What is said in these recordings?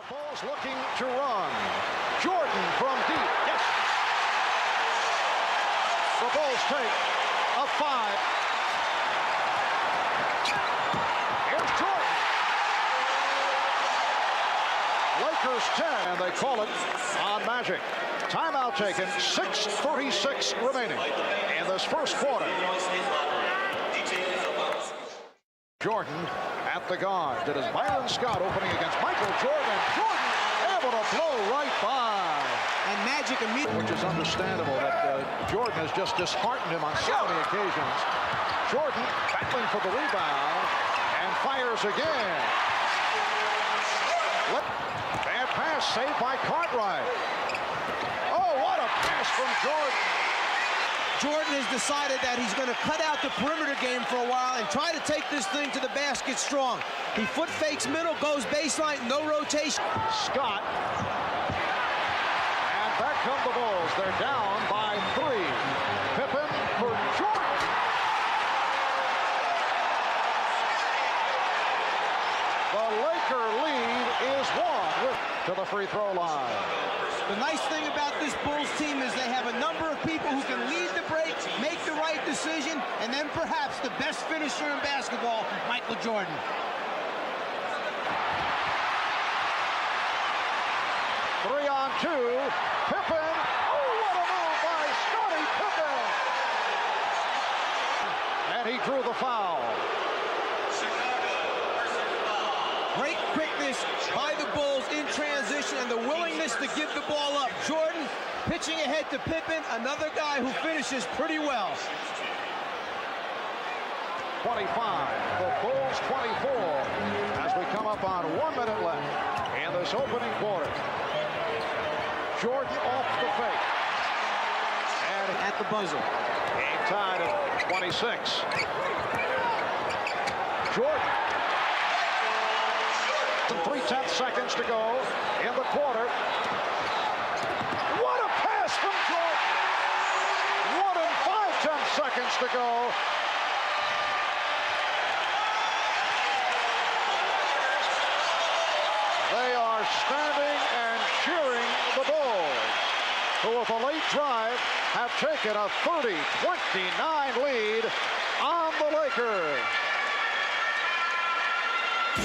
Bulls looking to run. Jordan from deep. Yes. The Bulls take a 5. Here's Jordan. Lakers 10, and they call it on Magic. Timeout taken, 6:36 remaining in this first quarter. Jordan at the guard. It is Byron Scott opening against Michael Jordan. Jordan able to blow right by. And Magic immediately. Which is understandable that Jordan has just disheartened him on so many occasions. Jordan battling for the rebound and fires again. Bad pass saved by Cartwright. Oh, what a pass from Jordan. Jordan has decided that he's going to cut out the perimeter game for a while and try to take this thing to the basket strong. He foot fakes middle, goes baseline, no rotation. Scott. And back come the Bulls. They're down by 3. Pippen for Jordan. The Laker lead is 1 to the free throw line. The nice thing about this Bulls team is they have a number of people who can lead the break, make the right decision, and then perhaps the best finisher in basketball, Michael Jordan. Three on 2. Pippen. Oh, what a move by Scottie Pippen. And he drew the foul. Great quickness by the Bulls in transition and the willingness to give the ball up. Jordan pitching ahead to Pippen, another guy who finishes pretty well. 25, the Bulls 24, as we come up on 1 minute left in this opening quarter. Jordan off the fake. And At the buzzer. game tied at 26. Jordan. 3/10 seconds to go in the quarter. What a pass from Jordan! 1 and 5/10 seconds to go. They are standing and cheering the Bulls, who with a late drive have taken a 30-29 lead on the Lakers.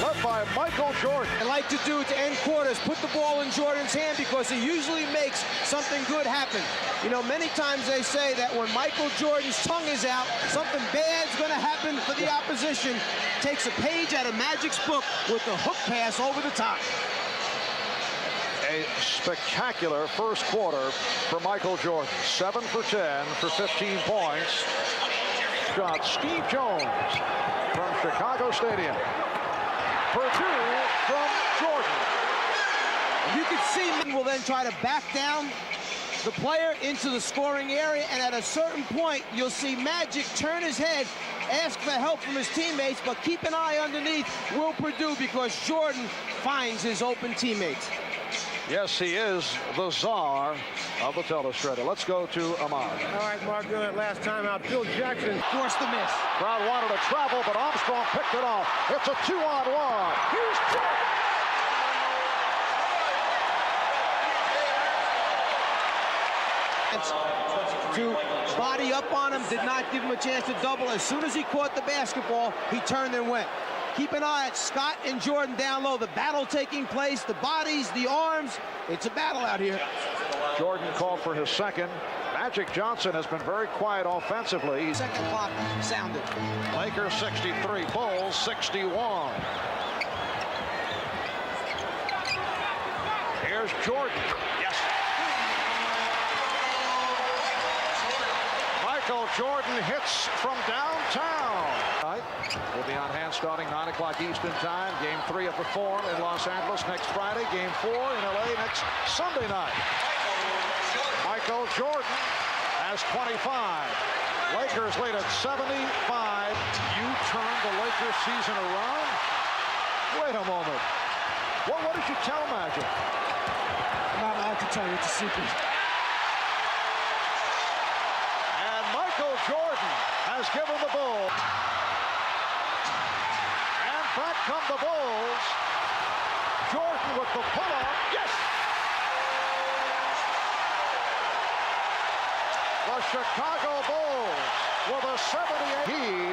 Led by Michael Jordan. I like to do to end quarters, put the ball in Jordan's hand because he usually makes something good happen. You know, many times they say that when Michael Jordan's tongue is out, something bad's going to happen for the opposition. Takes a page out of Magic's book with a hook pass over the top. A spectacular first quarter for Michael Jordan. 7 for 10 for 15 points. Got Steve Jones from Chicago Stadium. Purdue from Jordan. You can see he will then try to back down the player into the scoring area, and at a certain point, you'll see Magic turn his head, ask for help from his teammates, but keep an eye underneath Will Purdue because Jordan finds his open teammates. Yes, he is the czar of the telestrator. Let's go to Ahmad. All right, Mark, good at last time out. Phil Jackson Forced the miss. Crowd wanted to travel, but Armstrong picked it off. It's a 2-on-1. Here's Jordan. To body up on him, did not give him a chance to double. As soon as he caught the basketball, he turned and went. Keep an eye at Scott and Jordan down low. The battle taking place, the bodies, the arms. It's a battle out here. Jordan called for his second. Magic Johnson has been very quiet offensively. Second clock sounded. Lakers 63, Bulls 61. Here's Jordan. Yes. Michael Jordan hits from downtown. Will be on hand starting 9 o'clock Eastern time. Game 3 at the Forum in Los Angeles next Friday. Game 4 in LA next Sunday night. Michael Jordan has 25. Lakers lead at 75. You turned the Lakers season around? Wait a moment. What did you tell Magic? I'm not allowed to tell you, it's a secret. And Michael Jordan has given the Bulls. And back come the Bulls. Jordan with the pull-up. Yes! The Chicago Bulls with a 78. He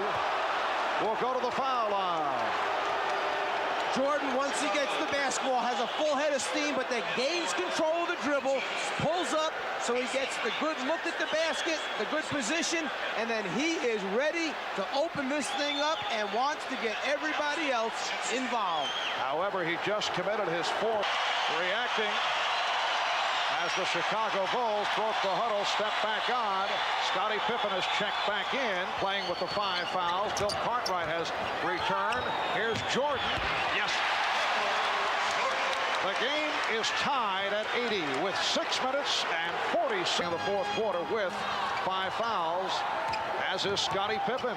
will go to the foul line. Jordan, once he gets the basketball, has a full head of steam, but then gains control of the dribble, pulls up, so he gets the good look at the basket, the good position, and then he is ready to open this thing up and wants to get everybody else involved. However, he just committed his fourth. Reacting as the Chicago Bulls broke the huddle, step back on. Scottie Pippen has checked back in, playing with the 5 fouls. Bill Cartwright has returned. Here's Jordan. Yes. The game is tied at 80 with 6 minutes and 40 in the fourth quarter with 5 fouls, as is Scottie Pippen.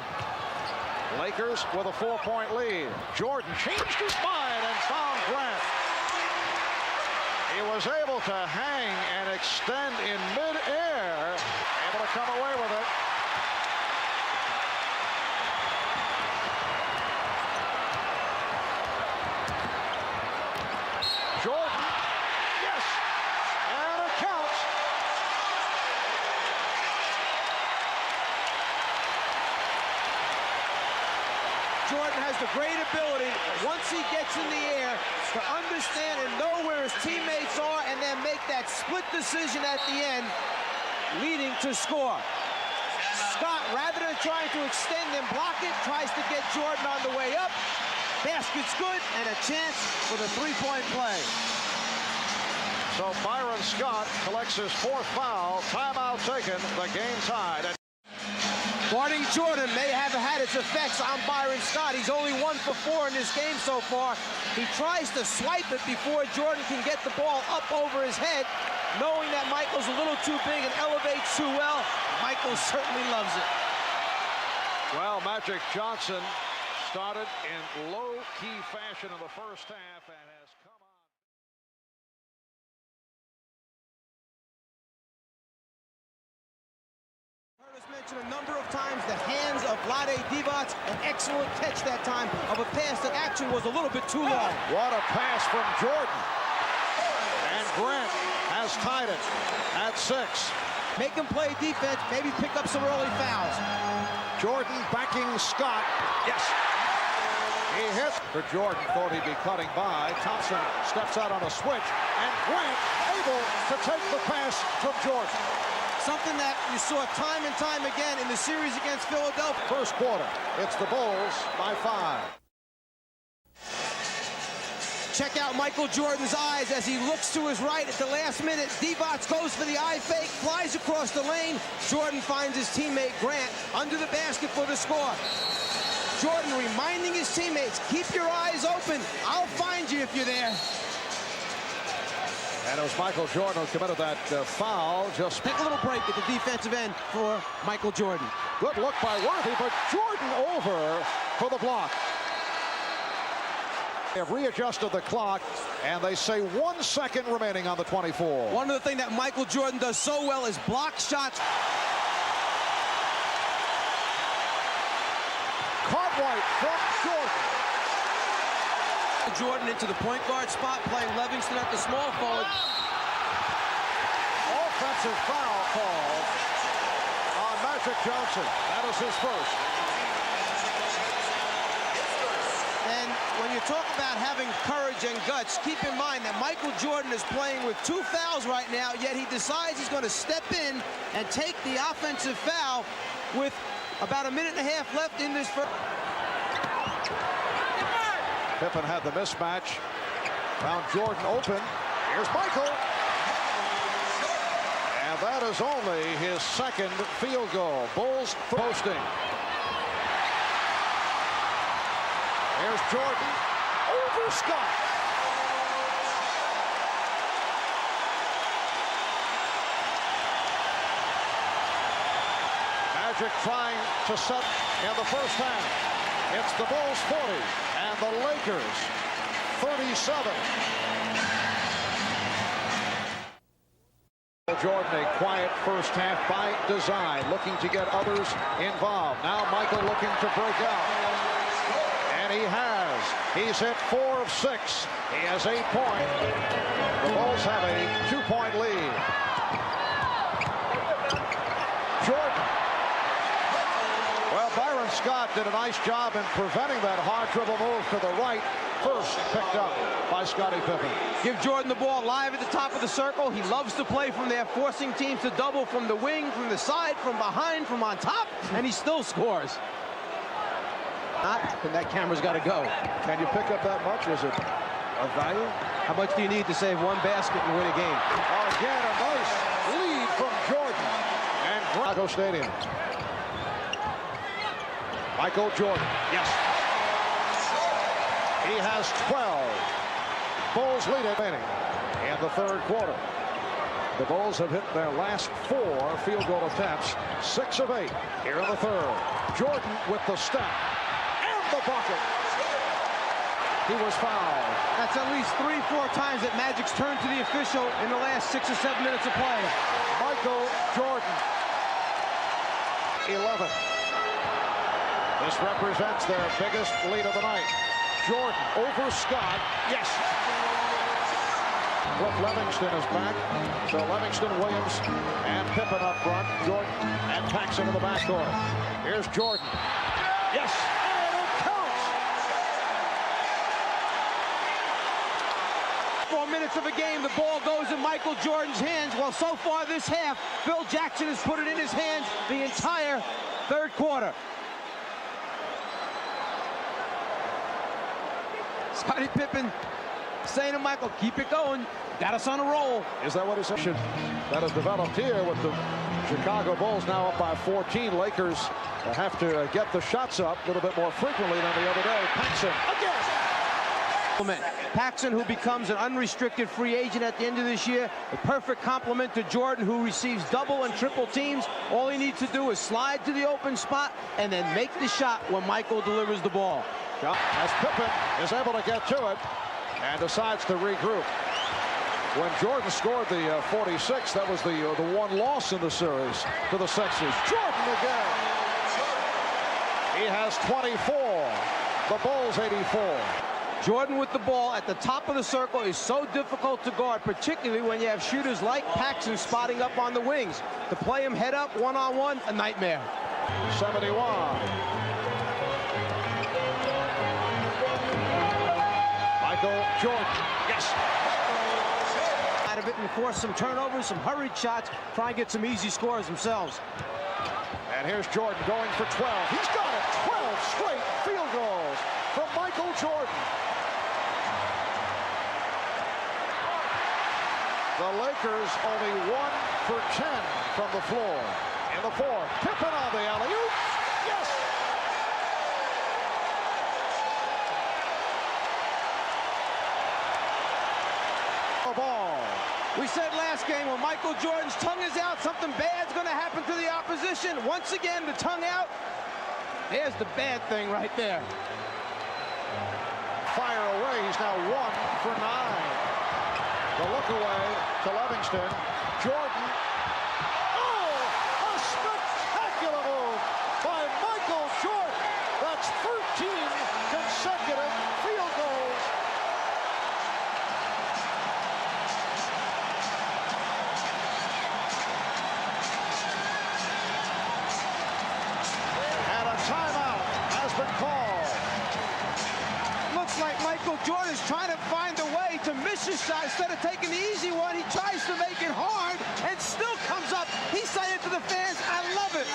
Lakers with a 4-point lead. Jordan changed his mind and found Grant. He was able to hang and extend in midair, able to come away with it. Jordan, yes, and it counts. Jordan has the great ability, once he gets in the air, to understand and know where his teammates are and then make that split decision at the end, leading to score. Scott, rather than trying to extend and block it, tries to get Jordan on the way up. Basket's good, and a chance for the 3-point play. So Byron Scott collects his 4th foul. Timeout taken. The game tied. Guarding Jordan may have had its effects on Byron Scott. He's only 1 for 4 in this game so far. He tries to swipe it before Jordan can get the ball up over his head, knowing that Michael's a little too big and elevates too well. Michael certainly loves it. Well, Magic Johnson started in low-key fashion in the first half and has come on. Heard us mention a number of times the hands of Vlade Divac, an excellent catch that time of a pass that actually was a little bit too long. What a pass from Jordan. And Grant has tied it at 6. Make him play defense, maybe pick up some early fouls. Jordan backing Scott. Yes. He hit. For Jordan, thought he'd be cutting by. Thompson steps out on a switch, and Grant able to take the pass from Jordan. Something that you saw time and time again in the series against Philadelphia. First quarter, it's the Bulls by 5. Check out Michael Jordan's eyes as he looks to his right at the last minute. Divac goes for the eye fake, flies across the lane. Jordan finds his teammate Grant under the basket for the score. Jordan reminding his teammates, keep your eyes open. I'll find you if you're there. And it was Michael Jordan who committed that foul. Just take a little break at the defensive end for Michael Jordan. Good look by Worthy, but Jordan over for the block. They have readjusted the clock, and they say 1 second remaining on the 24. One of the things that Michael Jordan does so well is block shots. Cartwright from Jordan. Jordan into the point guard spot, playing Livingston at the small forward. Offensive foul called on Magic Johnson. That is his first. And when you talk about having courage and guts, keep in mind that Michael Jordan is playing with 2 fouls right now, yet he decides he's going to step in and take the offensive foul with about a minute and a half left in this first. Pippen had the mismatch. Found Jordan open. Here's Michael. And that is only his 2nd field goal. Bulls posting. Here's Jordan over Scott. Magic trying to set in the first half. It's the Bulls 40 and the Lakers 37. Jordan, a quiet first half by design, looking to get others involved. Now Michael looking to break out. And he has. has. He's hit 4 of 6. He has 8 points. The Bulls have a 2-point lead. Jordan. Well, Byron Scott did a nice job in preventing that hard dribble move to the right. First picked up by Scottie Pippen. Give Jordan the ball live at the top of the circle. He loves to play from there, forcing teams to double from the wing, from the side, from behind, from on top, and he still scores. And that camera's got to go. Can you pick up that much? Is it of value? How much do you need to save one basket and win a game? Again, a nice lead from Jordan and Chicago Stadium. Michael Jordan. Yes. He has 12. Bulls lead it in the third quarter. The Bulls have hit their last 4 field goal attempts, 6 of 8 here in the third. Jordan with the step and the bucket. He was fouled. That's at least 3-4 times that Magic's turned to the official in the last 6 or 7 minutes of play. Michael Jordan, 11. This represents their biggest lead of the night. Jordan over Scott. Yes. Cliff Livingston is back. So Livingston, Williams, and Pippen up front. Jordan and Paxson in the backcourt. Here's Jordan. Yes. And it counts. 4 minutes of a game, the ball goes in Michael Jordan's hands. Well, so far this half, Phil Jackson has put it in his hands the entire third quarter. Scottie Pippen saying to Michael, keep it going. Got us on a roll. Is that what he said? That has developed here with the Chicago Bulls now up by 14. Lakers have to get the shots up a little bit more frequently than the other day. Paxson again. Paxson, who becomes an unrestricted free agent at the end of this year, a perfect complement to Jordan, who receives double and triple teams. All he needs to do is slide to the open spot and then make the shot when Michael delivers the ball. As Pippen is able to get to it and decides to regroup. When Jordan scored the 46, that was the one loss in the series to the Sixers. Jordan again. He has 24. The Bulls 84. Jordan with the ball at the top of the circle is so difficult to guard, particularly when you have shooters like Paxson spotting up on the wings. To play him head up one-on-one, a nightmare. 71. Michael Jordan. Yes. Out of it and force some turnovers, some hurried shots, try and get some easy scores themselves. And here's Jordan going for 12. He's got it. 12 straight field goals from Michael Jordan. The Lakers only 1 for 10 from the floor. In the fourth, Pippen on the alley-oop. Yes. Ball. We said last game when Michael Jordan's tongue is out, something bad's going to happen to the opposition. Once again, the tongue out. There's the bad thing right there. Fire away. He's now 1 for 9. The look away to Livingston. Jordan. Oh, a spectacular move by Michael Jordan. That's 13 consecutive field goals. And a timeout has been called. Looks like Michael Jordan's trying to find a way to miss his shot. Instead of taking the easy one, he tries to make it hard and still comes up. He's saying to the fans, I love it.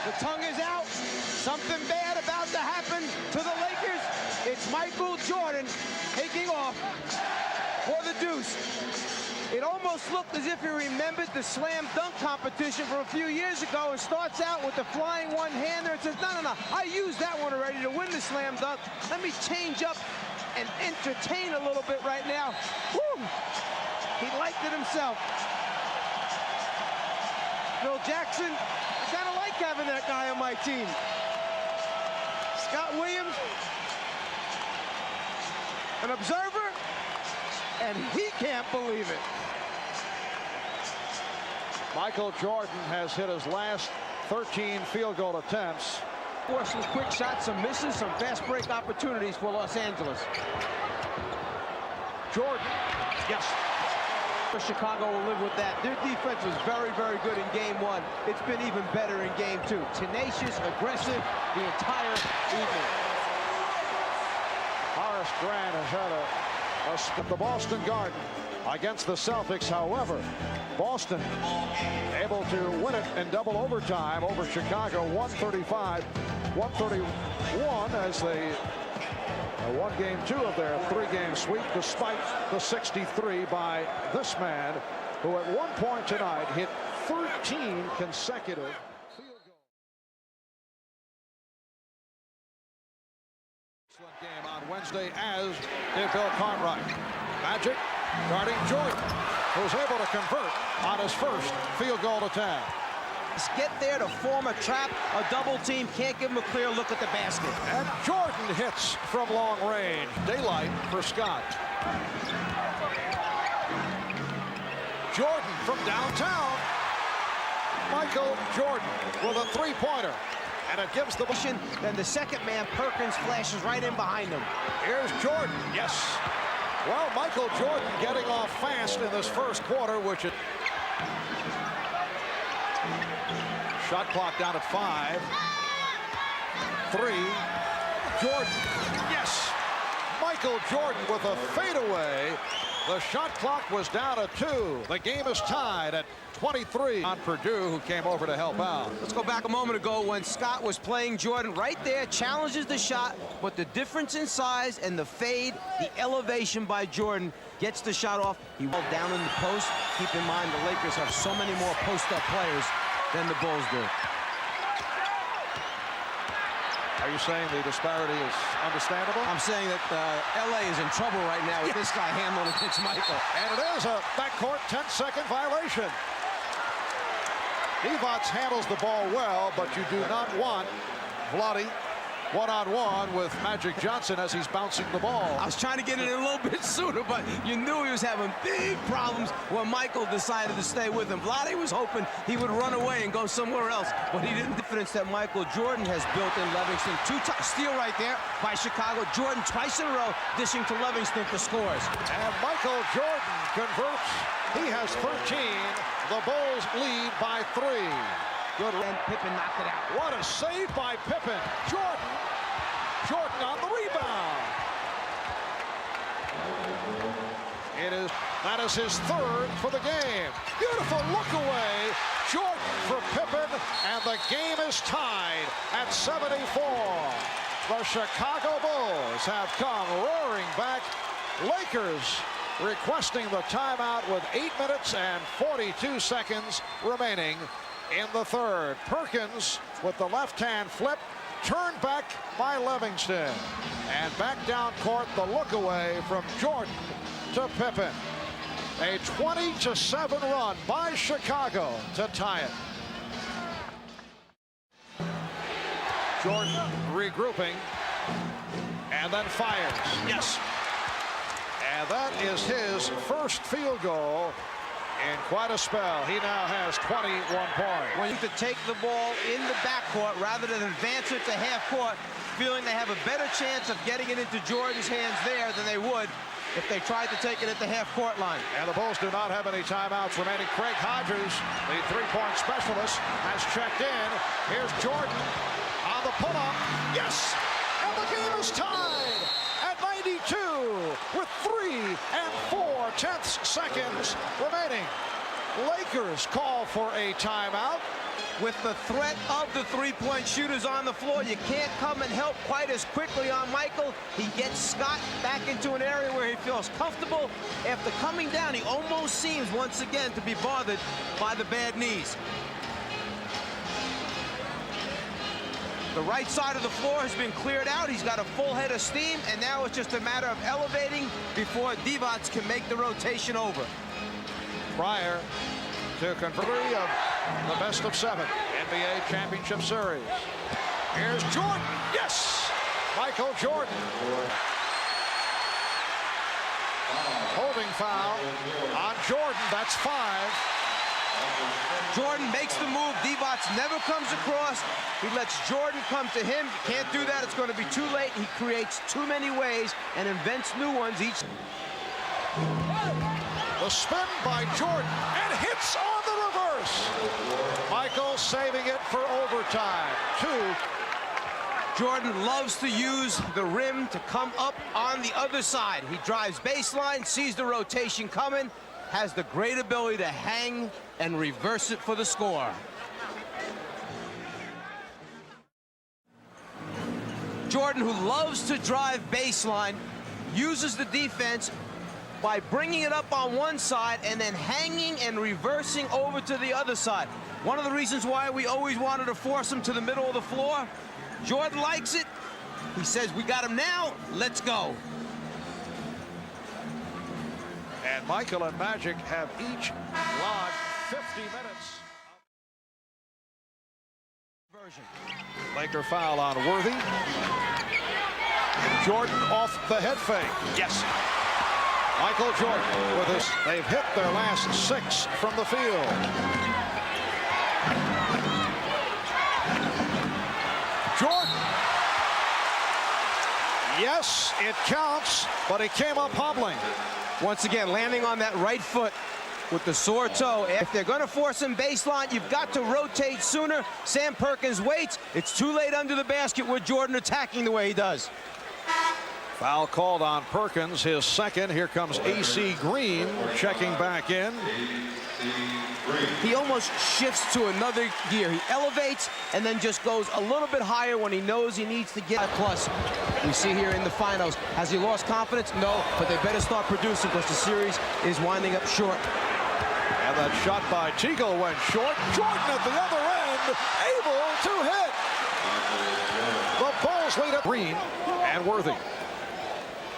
The tongue is out. Something bad about to happen to the Lakers. It's Michael Jordan taking off for the deuce. It almost looked as if he remembered the slam dunk competition from a few years ago and starts out with the flying one-hander and says, no, I used that one already to win the slam dunk. Let me change up and entertain a little bit right now. Woo! He liked it himself. Phil Jackson, I kind of like having that guy on my team. Scott Williams, an observer, and he can't believe it. Michael Jordan has hit his last 13 field goal attempts. Forced some quick shots, some misses, some fast break opportunities for Los Angeles. Jordan, yes. Chicago will live with that. Their defense was very, very good in game one. It's been even better in game two. Tenacious, aggressive, the entire evening. Horace Grant has had the Boston Garden against the Celtics. However, Boston able to win it in double overtime over Chicago, 135-131 as they won game two of their three-game sweep, despite the 63 by this man, who at one point tonight hit 13 consecutive field goals. Excellent game on Wednesday, as did Bill Cartwright. Magic guarding Jordan, who's able to convert on his first field goal attempt. Get there to form a trap, a double team, can't give him a clear look at the basket. And Jordan hits from long range. Daylight for Scott. Jordan from downtown. Michael Jordan with a three-pointer. And it gives the... Then the second man, Perkins, flashes right in behind him. Here's Jordan. Yes. Well, Michael Jordan getting off fast in this first quarter, which is... Shot clock down at 5. 3. Jordan. Yes. Michael Jordan with a fadeaway. The shot clock was down at 2. The game is tied at 23 on Purdue, who came over to help out. Let's go back a moment ago when Scott was playing Jordan. Right there, challenges the shot, but the difference in size and the fade, the elevation by Jordan gets the shot off. He went down in the post. Keep in mind, the Lakers have so many more post-up players than the Bulls do. Are you saying the disparity is understandable? I'm saying that LA is in trouble right now with this guy handling against Michael. And it is a backcourt 10-second violation. Divac handles the ball well, but you do not want Vlade one-on-one with Magic Johnson as he's bouncing the ball. I was trying to get it in a little bit sooner, but you knew he was having big problems when Michael decided to stay with him. Vlade was hoping he would run away and go somewhere else, but he didn't. Difference that Michael Jordan has built in Livingston. Steal right there by Chicago. Jordan twice in a row dishing to Livingston for scores. And Michael Jordan converts. He has 13. The Bulls lead by 3. Good, and Pippen knocked it out. What a save by Pippen. Jordan on the rebound. That is his 3rd for the game. Beautiful look away. Jordan for Pippen, and the game is tied at 74. The Chicago Bulls have come roaring back. Lakers requesting the timeout with 8 minutes and 42 seconds remaining in the third. Perkins with the left-hand flip, turned back by Livingston. And back down court, the look away from Jordan to Pippen. A 20-7 run by Chicago to tie it. Jordan regrouping, and then fires. Yes. And that is his first field goal in quite a spell. He now has 21 points. When you could take the ball in the backcourt rather than advance it to half court, feeling they have a better chance of getting it into Jordan's hands there than they would if they tried to take it at the half-court line. And the Bulls do not have any timeouts remaining. Craig Hodges, the three-point specialist, has checked in. Here's Jordan on the pull-up. Yes! And the game is tied at 92 with 3 and 4/10 seconds remaining. Lakers call for a timeout. With the threat of the three-point shooters on the floor, you can't come and help quite as quickly on Michael. He gets Scott back into an area where he feels comfortable. After coming down, he almost seems once again to be bothered by the bad knees. The right side of the floor has been cleared out. He's got a full head of steam, and now it's just a matter of elevating before Divac can make the rotation over. Prior to converting of the best of 7 NBA Championship Series. Here's Jordan. Yes! Michael Jordan. Holding foul on Jordan. That's 5. Jordan makes the move. Divac never comes across. He lets Jordan come to him. You can't do that. It's going to be too late. He creates too many ways and invents new ones each. The spin by Jordan and hits on the reverse. Michael saving it for overtime. 2. Jordan loves to use the rim to come up on the other side. He drives baseline, sees the rotation coming, has the great ability to hang and reverse it for the score. Jordan, who loves to drive baseline, uses the defense by bringing it up on one side and then hanging and reversing over to the other side. One of the reasons why we always wanted to force him to the middle of the floor. Jordan likes it. He says, we got him now, let's go. And Michael and Magic have each logged 50 minutes. Laker foul on Worthy. Jordan off the head fake. Yes. Michael Jordan with us. They've hit their last 6 from the field. Jordan. Yes, it counts, but he came up hobbling. Once again, landing on that right foot with the sore toe. If they're going to force him baseline, you've got to rotate sooner. Sam Perkins waits. It's too late under the basket with Jordan attacking the way he does. Foul called on Perkins, his second. Here comes A.C. Green checking back in. He almost shifts to another gear. He elevates and then just goes a little bit higher when he knows he needs to get a plus. We see here in the finals. Has he lost confidence? No, but they better start producing because the series is winding up short. And that shot by Teagle went short. Jordan at the other end, able to hit. The Bulls lead at Green and Worthy.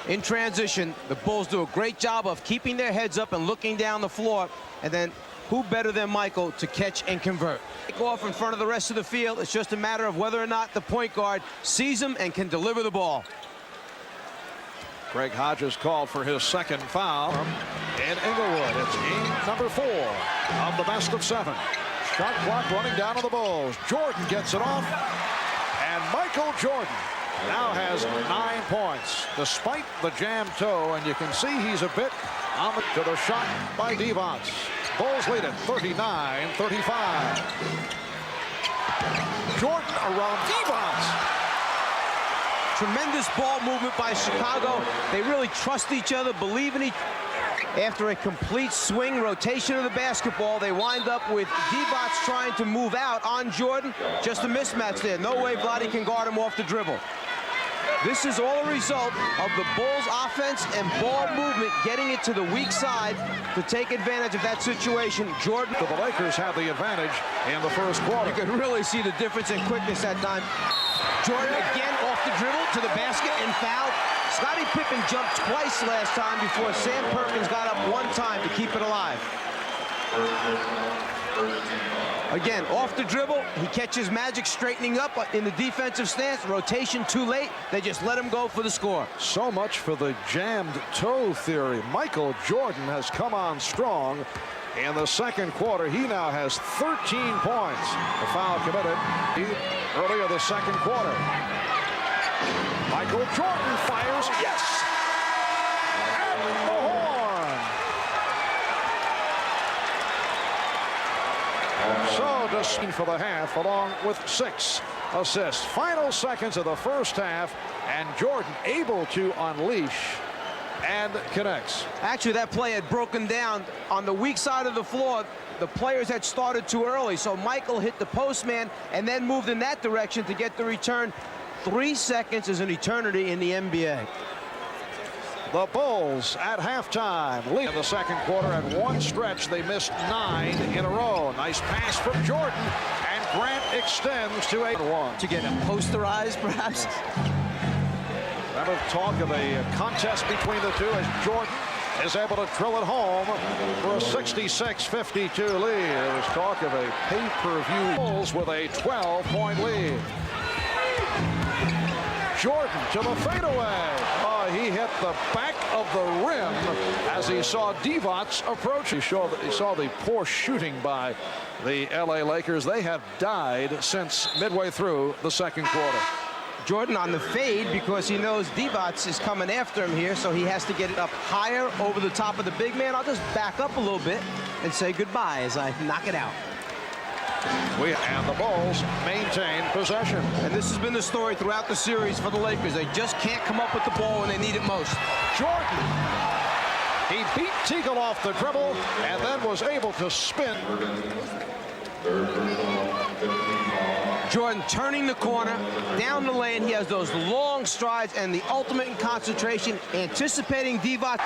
In transition, the Bulls do a great job of keeping their heads up and looking down the floor. And then who better than Michael to catch and convert? Go off in front of the rest of the field. It's just a matter of whether or not the point guard sees him and can deliver the ball. Greg Hodges called for his second foul in Inglewood. It's game number 4 of the best of 7. Shot clock running down on the Bulls. Jordan gets it off, and Michael Jordan now has 9 points despite the jam toe, and you can see he's a bit on to the shot by Divac. Bulls lead it 39-35. Jordan around Divac. Tremendous ball movement by Chicago. They really trust each other, believe in each other. After a complete swing rotation of the basketball, they wind up with Divac trying to move out on Jordan. Just a mismatch there. No way Vlade can guard him off the dribble. This is all a result of the Bulls' offense and ball movement getting it to the weak side to take advantage of that situation. Jordan. The Lakers have the advantage in the first quarter. You could really see the difference in quickness that time. Jordan again off the dribble to the basket and fouled. Scottie Pippen jumped twice last time before Sam Perkins got up one time to keep it alive. Again, off the dribble, he catches Magic straightening up in the defensive stance. Rotation too late. They just let him go for the score. So much for the jammed toe theory. Michael Jordan has come on strong. In the second quarter, he now has 13 points. The foul committed earlier the second quarter. Michael Jordan fires. Yes! At the horn. So just for the half, along with 6 assists. Final seconds of the first half, and Jordan able to unleash and connects. Actually, that play had broken down on the weak side of the floor. The players had started too early, so Michael hit the postman and then moved in that direction to get the return. 3 seconds is an eternity in the NBA. The Bulls at halftime lead in the second quarter. At one stretch, they missed 9 in a row. Nice pass from Jordan, and Grant extends to 8-1. To get him posterized, perhaps? Remember talk of a contest between the two as Jordan is able to drill it home for a 66-52 lead. There was talk of a pay-per-view Bulls with a 12-point lead. Jordan to the fadeaway. Oh, he hit the back of the rim as he saw Divac approach. He saw the poor shooting by the LA Lakers. They have died since midway through the second quarter. Jordan on the fade because he knows Divac is coming after him here, so he has to get it up higher over the top of the big man. I'll just back up a little bit and say goodbye as I knock it out. And the Bulls maintain possession. And this has been the story throughout the series for the Lakers. They just can't come up with the ball when they need it most. Jordan. He beat Teagle off the dribble and then was able to spin. Jordan turning the corner, down the lane. He has those long strides and the ultimate in concentration, anticipating Divac.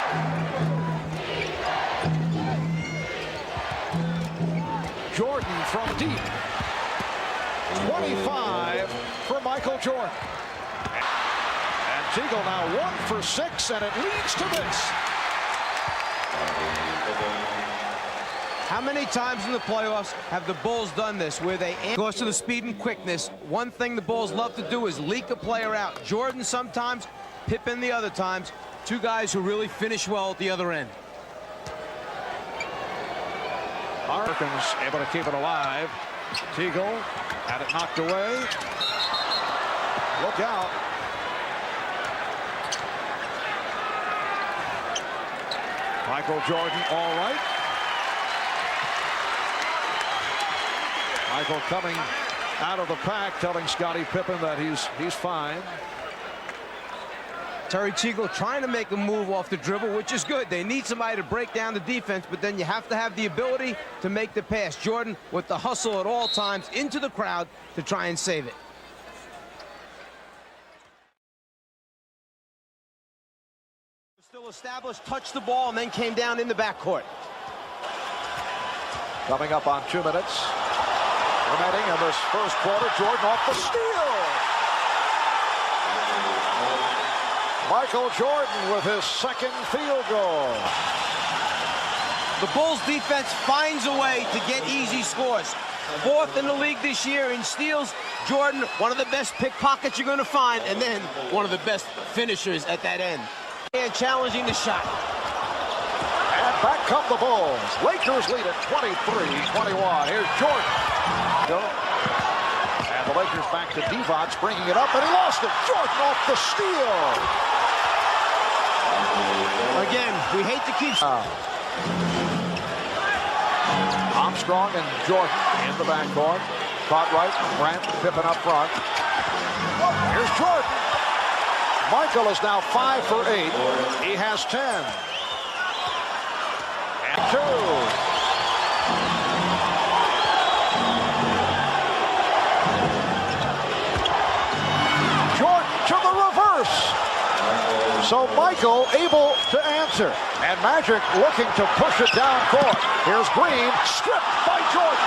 Jordan from deep. 25 for Michael Jordan. And Teagle now 1 for 6, and it leads to this. How many times in the playoffs have the Bulls done this where they goes to the speed and quickness? One thing the Bulls love to do is leak a player out. Jordan sometimes, Pippen the other times. Two guys who really finish well at the other end. Perkins able to keep it alive. Teagle had it knocked away. Look out. Michael Jordan all right. Michael coming out of the pack, telling Scottie Pippen that he's fine. Terry Teagle trying to make a move off the dribble, which is good. They need somebody to break down the defense, but then you have to have the ability to make the pass. Jordan with the hustle at all times into the crowd to try and save it. Still established, touched the ball, and then came down in the backcourt. Coming up on 2 minutes remaining in this first quarter. Jordan off the steal. Michael Jordan with his second field goal. The Bulls defense finds a way to get easy scores. 4th in the league this year in steals. Jordan, one of the best pickpockets you're going to find, and then one of the best finishers at that end. And challenging the shot. And back come the Bulls. Lakers lead at 23-21. Here's Jordan. And the Lakers back to Divac, bringing it up, and he lost it. Jordan off the steal. Again, we hate to keep... Armstrong and Jordan in the backcourt. Caught right, Grant, Pippen up front. Here's Jordan. Michael is now 5 for 8. He has 10. And 2. So Michael able to answer. And Magic looking to push it down court. Here's Green, stripped by Jordan.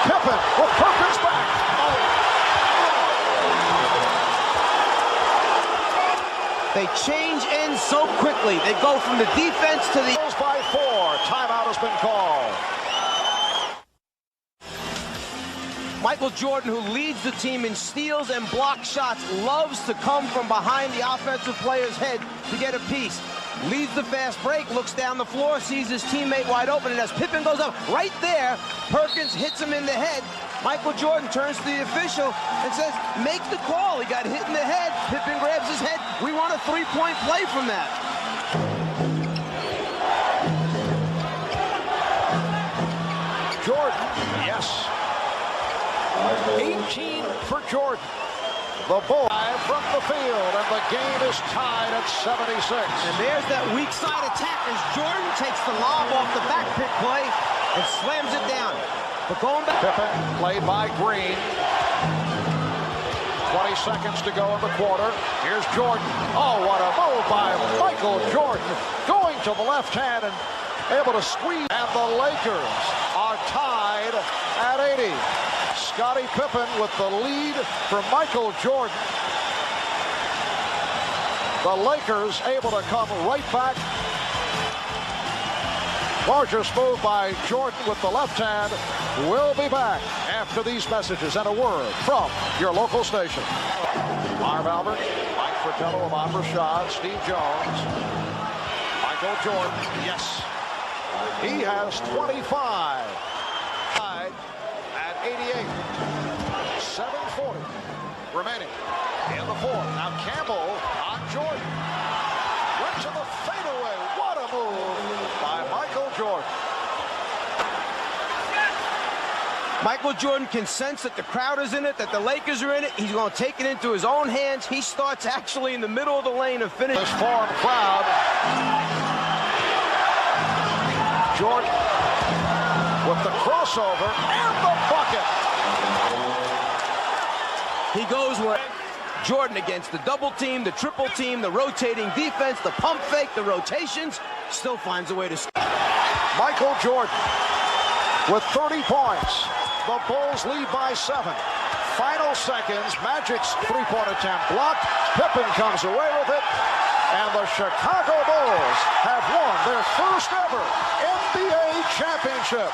Pippen with Perkins back. They change ends so quickly. They go from the defense to the... By 4. Timeout has been called. Michael Jordan, who leads the team in steals and block shots, loves to come from behind the offensive player's head to get a piece. Leads the fast break, looks down the floor, sees his teammate wide open, and as Pippen goes up right there, Perkins hits him in the head. Michael Jordan turns to the official and says, make the call. He got hit in the head. Pippen grabs his head. We want a 3-point play from that. Jordan, yes. 18 for Jordan. The Bulls from the field, and the game is tied at 76. And there's that weak side attack as Jordan takes the lob off the back pick play and slams it down. But going back. Pippen played by Green. 20 seconds to go in the quarter. Here's Jordan. Oh, what a move by Michael Jordan. Going to the left hand and able to squeeze. And the Lakers are tied at 80. Scottie Pippen with the lead from Michael Jordan. The Lakers able to come right back. Gorgeous move by Jordan with the left hand. We'll be back after these messages and a word from your local station. Marv Albert, Mike Fratello, Ahmad Rashad, Steve Jones. Michael Jordan, yes. He has 25. At 88. 7:40 remaining in the fourth. Now Campbell on Jordan. Went to the fadeaway. What a move by Michael Jordan. Michael Jordan can sense that the crowd is in it, that the Lakers are in it. He's going to take it into his own hands. He starts actually in the middle of the lane and finishes. This foreign crowd. Jordan with the crossover and the bucket. He goes where Jordan against the double team, the triple team, the rotating defense, the pump fake, the rotations, still finds a way to score. Michael Jordan with 30 points. The Bulls lead by 7. Final seconds. Magic's three-point attempt blocked. Pippen comes away with it. And the Chicago Bulls have won their first ever NBA championship.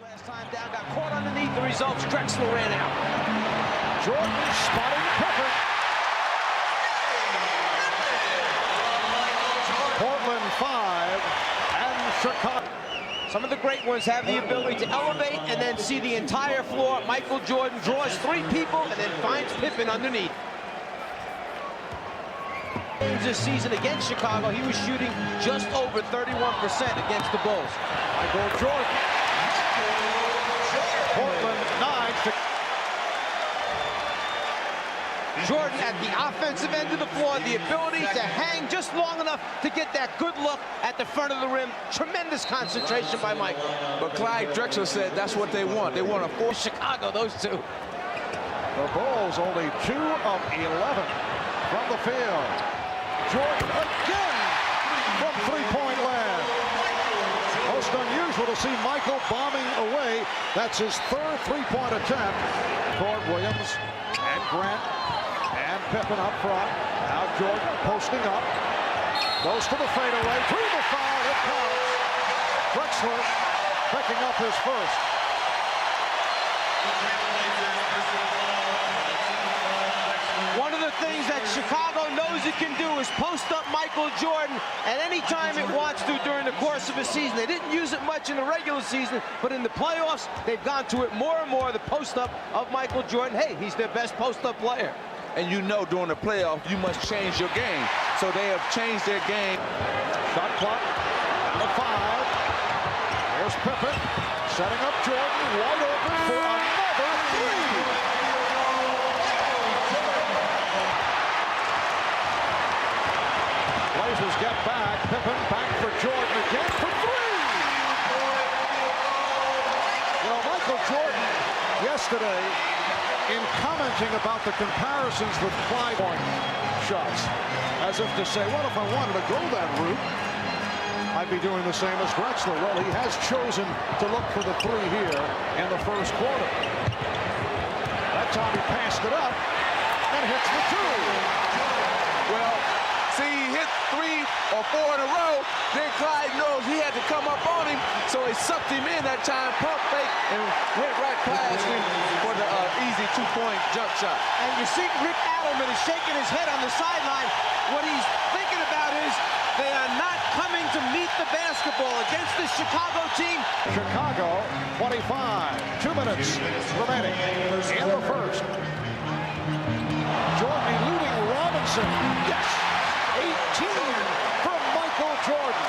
Last time down, got caught underneath the results. Drexler ran out. Jordan spotting Pippen. Portland 5 and Chicago. Some of the great ones have the ability to elevate and then see the entire floor. Michael Jordan draws 3 people and then finds Pippen underneath. This season against Chicago, he was shooting just over 31% against the Bulls. Michael Jordan. Portland 9. Jordan at the offensive end of the floor, the ability to hang just long enough to get that good look at the front of the rim. Tremendous concentration by Michael. But Clyde Drexler said that's what they want. They want to force Chicago, those two. The Bulls only 2 of 11 from the field. Jordan again from three-point land. Most unusual to see Michael bombing away. That's his 3rd three-point attempt. Court Williams and Grant and Pippen up front. Now Jordan posting up. Goes to the fadeaway. To the foul. It counts. Drexler picking up his first. One of the things that Chicago knows it can do is post up Michael Jordan at any time it wants to during the course of a season. They didn't use it much in the regular season, but in the playoffs, they've gone to it more and more, the post up of Michael Jordan. Hey, he's their best post up player. And you know during the playoff, you must change your game. So they have changed their game. Shot clock down to 5. Here's Pippen setting up Jordan wide open for another 3. Blazers get back. Pippen back for Jordan again for 3. You know, Michael Jordan yesterday, in commenting about the comparisons with Clyde point shots, as if to say, what if I wanted to go that route? I'd be doing the same as Drexler. Well, he has chosen to look for the 3 here in the first quarter. That time he passed it up and hits the 2. Well, see, he hit 3 or 4 in a row. Then Clyde knows he had to come up on him, so he sucked him in that time, pump fake, and went right past him for the easy 2-point jump shot. And you see Rick Adelman is shaking his head on the sideline. What he's thinking about is they are not coming to meet the basketball against this Chicago team. Chicago, 25. 2 minutes remaining in the first. Jordan eluding Robinson. Yes! 18 from Michael Jordan.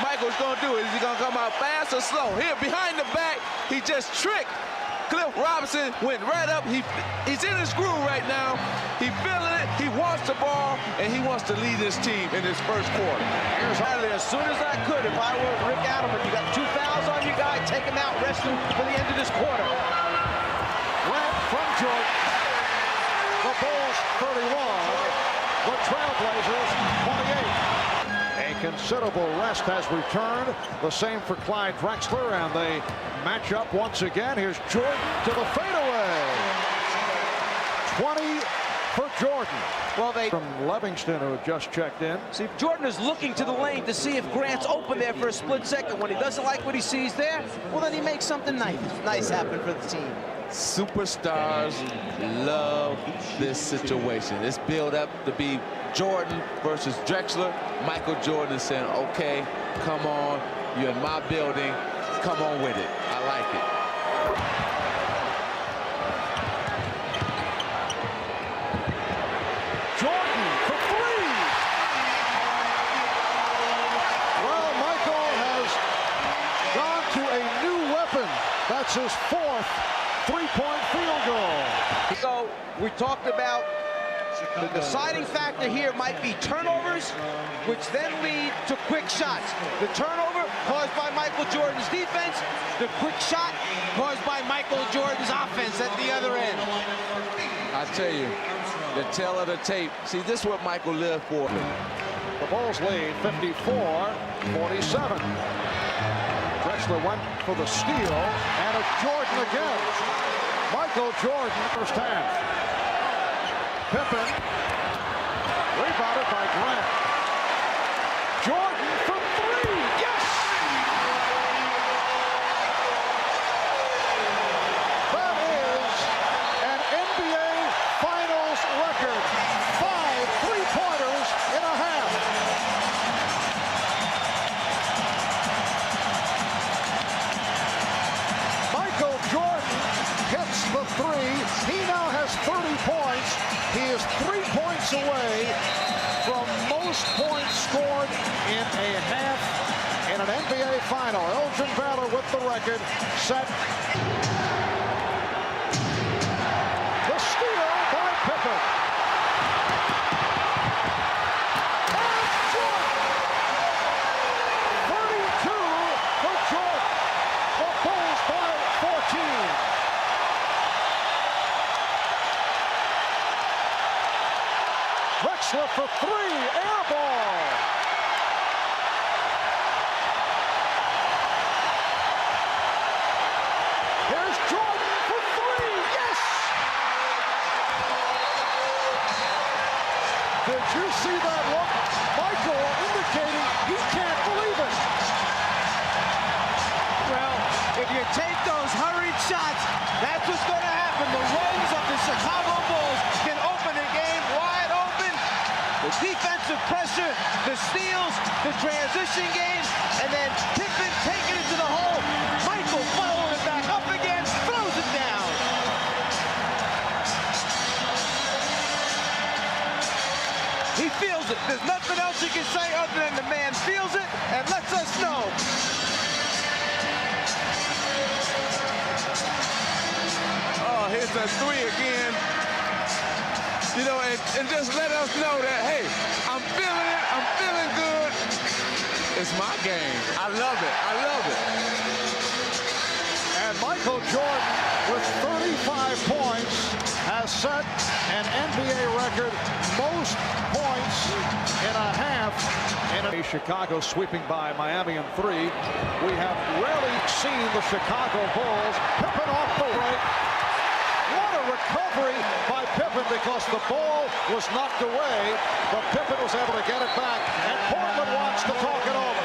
Michael's going to do? Is he going to come out fast or slow? Here, behind the back, he just tricked. Cliff Robinson went right up. He's in his groove right now. He's feeling it. He wants the ball, and he wants to lead his team in his first quarter. Here's Harley. As soon as I could, if I were Rick Adelman, you got 2 fouls on you, guy. Take him out. Rest him for the end of this quarter. Grant from Jordan. The Bulls 31. The Trailblazers 28. A considerable rest has returned. The same for Clyde Drexler, and they match up once again. Here's Jordan to the fadeaway. 20 for Jordan. Well, From Livingston, who had just checked in. see, Jordan is looking to the lane to see if Grant's open there for a split second. When he doesn't like what he sees there, well, then he makes something nice happen for the team. Superstars love this situation. It's built up to be Jordan versus Drexler. Michael Jordan is saying, okay, come on, you're in my building, come on with it. I like it. Jordan for 3. Well, Michael has gone to a new weapon. That's his 4th 3-point field goal. So we talked about the deciding factor here might be turnovers, which then lead to quick shots. The turnover caused by Michael Jordan's defense, the quick shot caused by Michael Jordan's offense at the other end. I tell you, the tail of the tape. See, this is what Michael lived for. The Bulls lead 54-47. Drexler went for the steal, and it's Jordan again. Michael Jordan, first half. Pippen, rebounded by Grant. Jordan for 3, yes! That is an NBA Finals record. 5 3-pointers in a half. Michael Jordan hits the 3. He now has 30 points. He is 3 points away from most points scored in a half in an NBA final. Elgin Baylor with the record set. The steal by Pippen. And Jordan. 32 for Jordan. The Bulls by 14. Drexler for 3, air ball. Here's Jordan for 3, yes! Did you see that look? Michael indicating he can't believe it. Well, if you take those hurried shots, that's what's going to happen. The runs of the Chicago Bulls can open the game wide open. The defensive pressure, the steals, the transition game, and then Pippen taking it to the hole. Michael following it back up again, throws it down. He feels it. There's nothing else you can say other than the man feels it and lets us know. Oh, here's a 3 again. You know, and just let us know that, hey, I'm feeling it, I'm feeling good. It's my game. I love it, I love it. And Michael Jordan, with 35 points, has set an NBA record most points in a half. In Chicago sweeping by Miami in 3. We have rarely seen the Chicago Bulls. Pippen off the right. What a recovery by Pippen, because the ball was knocked away, but Pippen was able to get it back, and Portland wants to talk it over.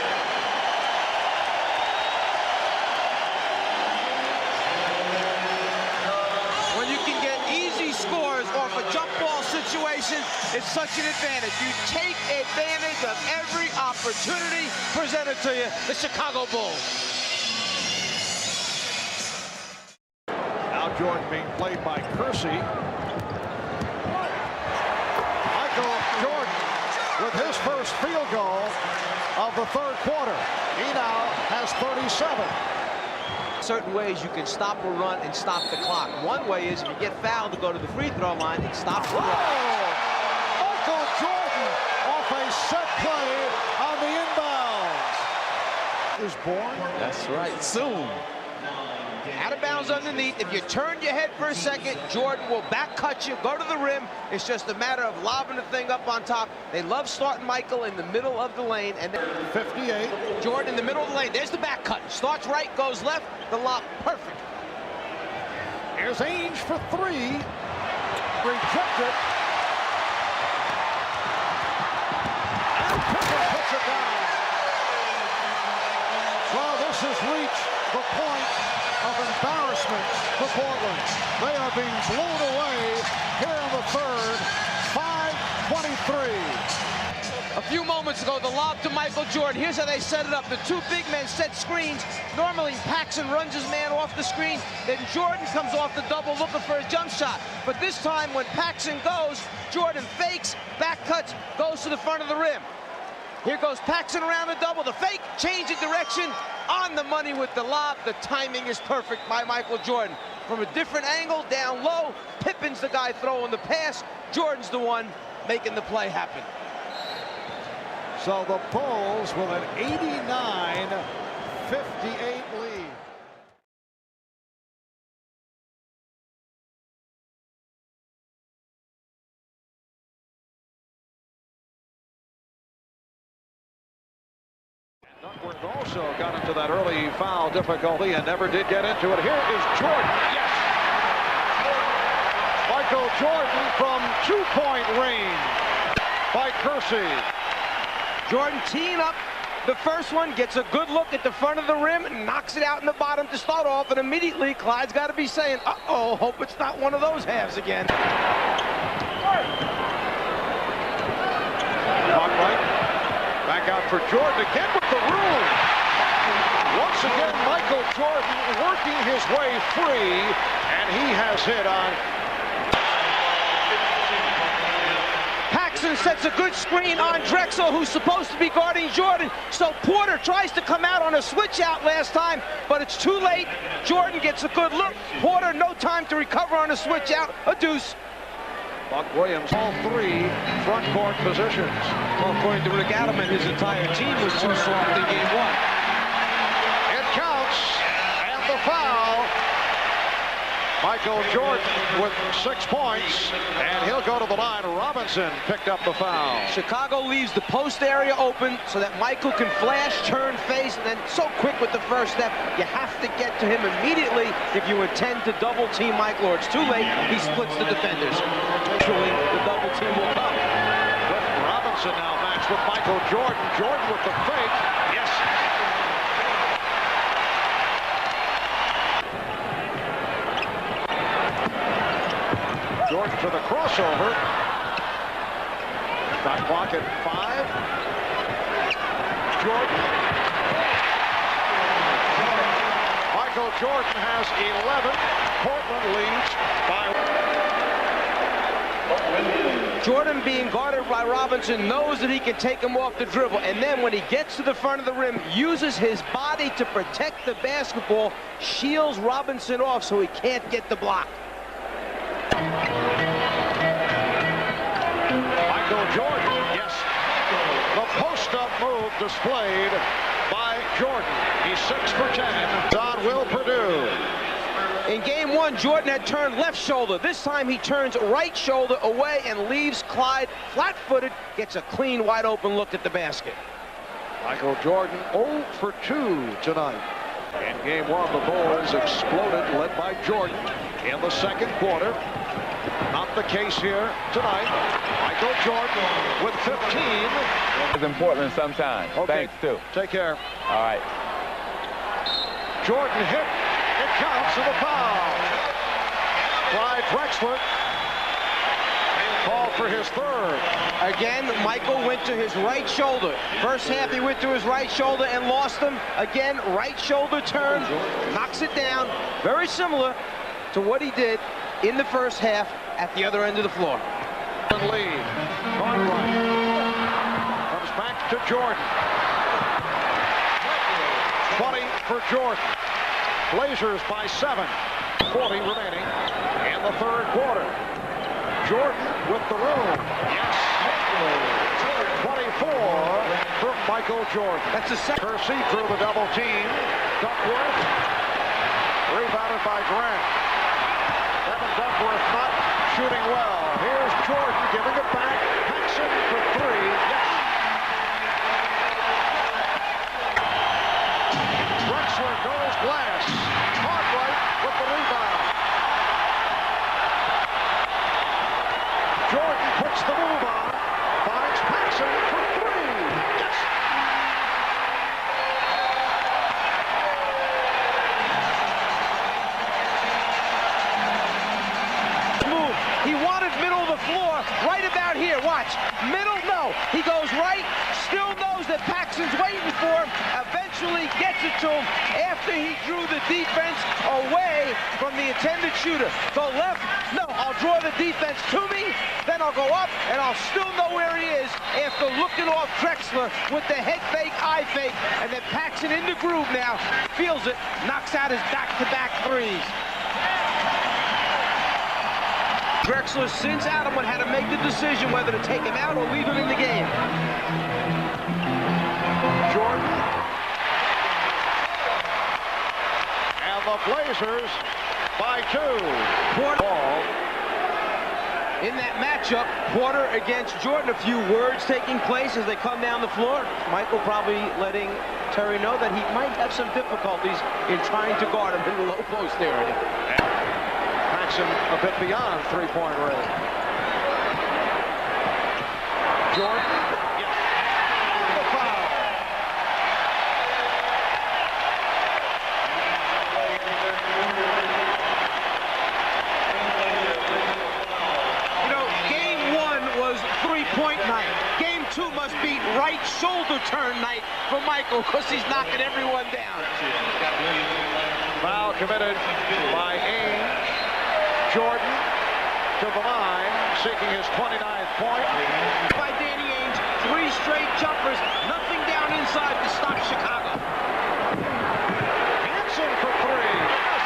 When you can get easy scores off a jump ball situation, it's such an advantage. You take advantage of every opportunity presented to you, the Chicago Bulls. Now Jordan being played by Kersey. Michael Jordan with his first field goal. of the third quarter. He now has 37. Certain ways you can stop a run and stop the clock. One way is if you get fouled to go to the free throw line and stop the run. Michael Jordan off a set play on the inbounds. Is born. That's right. Soon. Out of bounds underneath. If you turn your head for a second, Jordan will back cut you, go to the rim. It's just a matter of lobbing the thing up on top. They love starting Michael in the middle of the lane. And then 58. Jordan in the middle of the lane. There's the back cut. Starts right, goes left. The lob, perfect. Here's Ainge for three. Rejected. And Pippen puts it down. Well, this has reached the point of embarrassment for Portland. They are being blown away here in the third. 5:23. A few moments ago, the lob to Michael Jordan. Here's how they set it up. The two big men set screens. Normally, Paxson runs his man off the screen. Then Jordan comes off the double looking for a jump shot. But this time, when Paxson goes, Jordan fakes, back cuts, goes to the front of the rim. Here goes Paxson around the double. The fake, change of direction, on the money with the lob. The timing is perfect by Michael Jordan. From a different angle, down low, Pippen's the guy throwing the pass. Jordan's the one making the play happen. So the Bulls with an 89-58 lead. Duckworth also got into that early foul difficulty and never did get into it. Here is Jordan. Yes! Michael Jordan from two-point range by Kersey. Jordan teeing up the first one, gets a good look at the front of the rim, and knocks it out in the bottom to start off, and immediately Clyde's got to be saying, uh-oh, hope it's not one of those halves again. Clock right. Back out for Jordan again with the room. Once again, Michael Jordan working his way free, and he has hit on. Paxson sets a good screen on Drexel, who's supposed to be guarding Jordan. So Porter tries to come out on a switch out last time, but it's too late. Jordan gets a good look. Porter, no time to recover on a switch out. A deuce. Buck Williams, all three front court positions. Well, according to Rick Adelman, his entire team was too soft in game one. It counts, and the foul. Michael Jordan with 6 points, and he'll go to the line. Robinson picked up the foul. Chicago leaves the post area open so that Michael can flash, turn, face, and then so quick with the first step, you have to get to him immediately if you intend to double team Michael, or it's too late, he splits the defenders. Eventually, the double team will come. Robinson now matched with Michael Jordan. Jordan with the fake. Yes. Jordan for the crossover. Shot clock at 5. Jordan. Michael Jordan has 11. Portland leads by. Jordan, being guarded by Robinson, knows that he can take him off the dribble, and then when he gets to the front of the rim, uses his body to protect the basketball, shields Robinson off so he can't get the block. Michael Jordan, yes. The post-up move displayed by Jordan. He's 6 for 10. Don Will Purdue. In game one, Jordan had turned left shoulder. This time he turns right shoulder away and leaves Clyde flat-footed, gets a clean, wide-open look at the basket. Michael Jordan 0 for 2 tonight. In game one, the Bulls exploded, led by Jordan in the second quarter. Not the case here tonight. Michael Jordan with 15. It's important sometimes. Okay. Thanks, too. Take care. All right. Jordan hit. It counts in the foul. Clyde Drexler called for his third. Again, Michael went to his right shoulder. First half, he went to his right shoulder and lost him. Again, right shoulder turn, knocks it down. Very similar to what he did in the first half at the other end of the floor. Lead. Cartwright comes back to Jordan. for Jordan. Blazers by 7. 40 remaining in the third quarter. Jordan with the room. Yes. 24 for Michael Jordan. That's a second. Kersey through the double team. Duckworth. Rebounded by Grant. Evan Duckworth not shooting well. Here's Jordan giving it back. Paxson for 3. Yes. Drexler goes glass. Cartwright with the rebound. Jordan puts the move on. Finds Paxson for 3. Yes. Move. He wanted middle of the floor, right about here. Watch. Middle, no. He goes right, still knows that Paxson's waiting for him, eventually gets it to him after he drew the defense away from the intended shooter. Go left, no, I'll draw the defense to me, then I'll go up, and I'll still know where he is after looking off Drexler with the head fake, eye fake, and then Paxson in the groove now, feels it, knocks out his back-to-back threes. Drexler, since Adamwood had to make the decision whether to take him out or leave him in the game. Jordan. And the Blazers by 2. Ball. In that matchup, Porter against Jordan, a few words taking place as they come down the floor. Michael probably letting Terry know that he might have some difficulties in trying to guard him in the low post area. Paxson a bit beyond three-point range. Jordan. Yes. The foul. You know, game 1 was three-point night. Game 2 must be right shoulder turn night for Michael because he's knocking everyone down. Foul committed by Ames. Jordan to the line, seeking his 29th point. By Danny Ainge, 3 straight jumpers, nothing down inside to stop Chicago. Hanson for 3. Yes.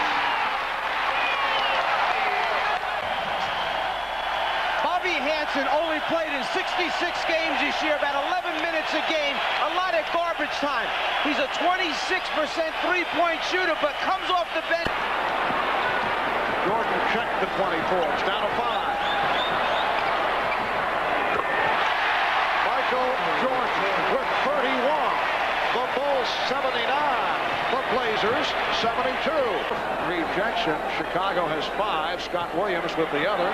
Bobby Hanson only played in 66 games this year, about 11 minutes a game, a lot of garbage time. He's a 26% three-point shooter, but comes off the bench. Jordan checked the 24. It's down to 5. Michael Jordan with 31. The Bulls 79. The Blazers 72. Rejection. Chicago has 5. Scott Williams with the other.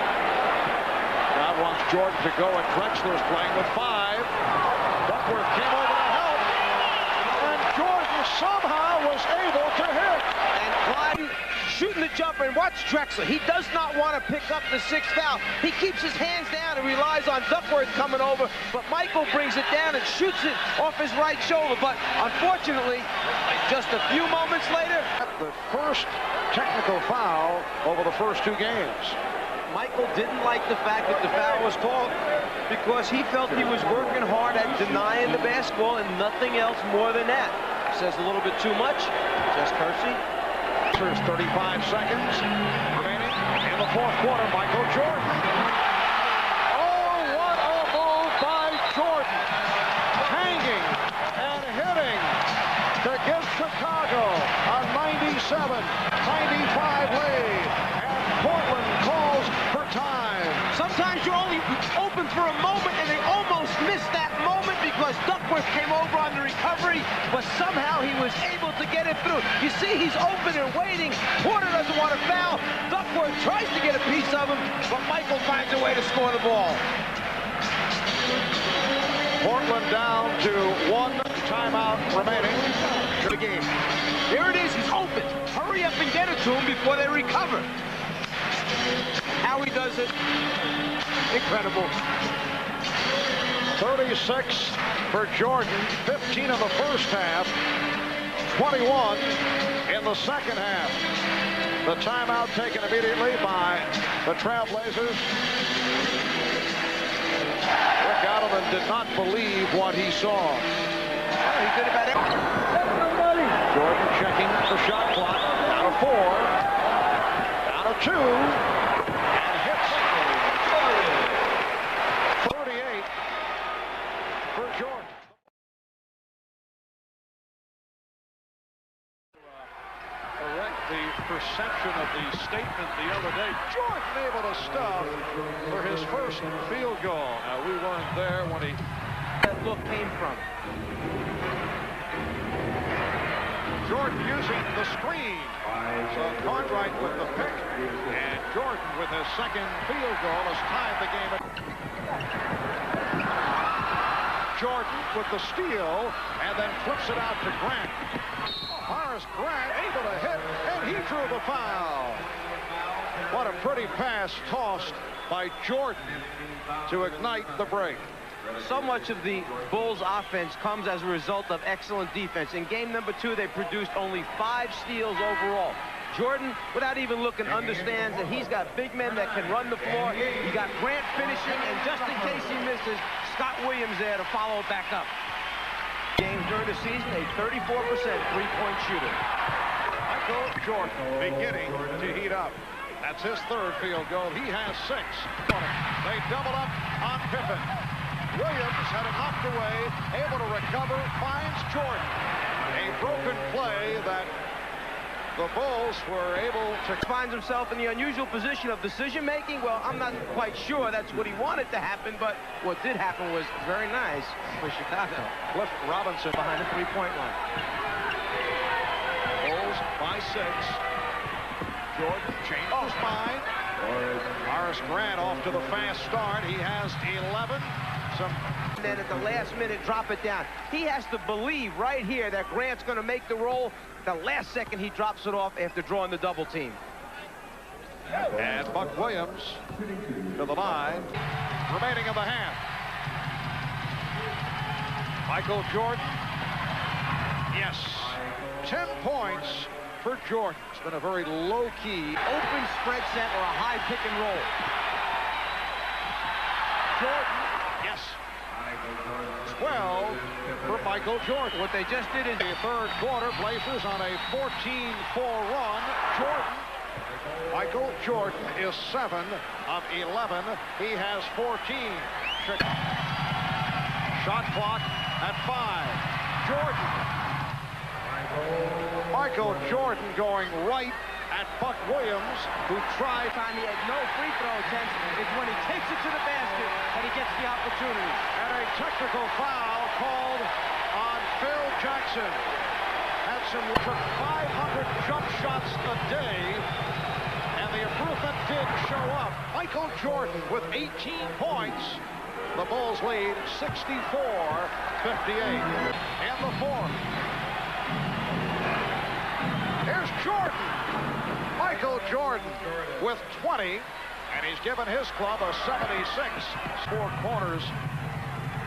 God wants Jordan to go, and Drexler's playing with 5. Duckworth came over to help. And Jordan somehow was able to hit. And Clyde shooting the jumper, and watch Drexler. He does not want to pick up the 6th foul. He keeps his hands down and relies on Duckworth coming over, but Michael brings it down and shoots it off his right shoulder. But unfortunately, just a few moments later, the first technical foul over the first 2 games. Michael didn't like the fact that the foul was called because he felt he was working hard at denying the basketball and nothing else more than that. Says a little bit too much. Just Kersey. There's 35 seconds remaining in the fourth quarter. Michael Jordan. Oh, what a move by Jordan. Hanging and hitting to give Chicago a 97-95 lead. And Portland calls for time. Sometimes you're only open for a moment, and they almost missed that moment because Duckworth came over on the recovery, but somehow he was able to get it through. You see, he's open and waiting. Porter doesn't want to foul. Duckworth tries to get a piece of him, but Michael finds a way to score the ball. Portland down to 1 timeout remaining. To the game. There it is. He's open. Hurry up and get it to him before they recover. How he does it. Incredible. 36 for Jordan, 15 in the first half, 21 in the second half. The timeout taken immediately by the Trailblazers. Rick Adelman did not believe what he saw. He did about it. Jordan checking the shot clock. Down to 4. Down to 2. And hits 38 for Jordan. Correct the perception of the statement the other day. Jordan able to stop for his first field goal. Now, we weren't there when That look came from. Jordan using the screen. So Cartwright with the pick, and Jordan with his second field goal has tied the game. Jordan with the steal, and then flips it out to Grant. Horace Grant able to hit, and he drew the foul. What a pretty pass tossed by Jordan to ignite the break. So much of the Bulls offense comes as a result of excellent defense. In game number 2, they produced only 5 steals overall. Jordan, without even looking, understands that he's got big men that can run the floor. You got Grant finishing, and just in case he misses, Scott Williams there to follow it back up. Games during the season, a 34% three-point shooter. Michael Jordan beginning to heat up. That's his third field goal. He has 6. They double up on Pippen. Williams had it knocked away, able to recover, finds Jordan. A broken play that the Bulls were able to... Finds himself in the unusual position of decision-making. Well, I'm not quite sure that's what he wanted to happen, but what did happen was very nice for Chicago. Cliff Robinson Behind the three-point line. Bulls by 6. Jordan changed his mind. Horace Grant off to the fast start. He has 11. And then at the last minute, drop it down. He has to believe right here that Grant's going to make the roll. The last second, he drops it off after drawing the double team. And Buck Williams to the line. Remaining in the half. Michael Jordan. Yes. 10 points for Jordan. It's been a very low-key Open spread set or a high pick and roll. Jordan. Yes. 12 for Michael Jordan. What they just did is The third quarter, Blazers on a 14-4 run. Jordan. Michael Jordan is 7 of 11. He has 14. Shot clock at 5. Jordan. Michael Jordan going right at Buck Williams, who tried. time he had no free throw attempts is when he takes it to the basket and he gets the opportunity. And a technical foul called on Phil Jackson. Had some took 500 jump shots a day, and the improvement did show up. Michael Jordan with 18 points. The Bulls lead 64-58 in the fourth. Here's Jordan. Michael Jordan with 20, and he's given his club a 76. 4 corners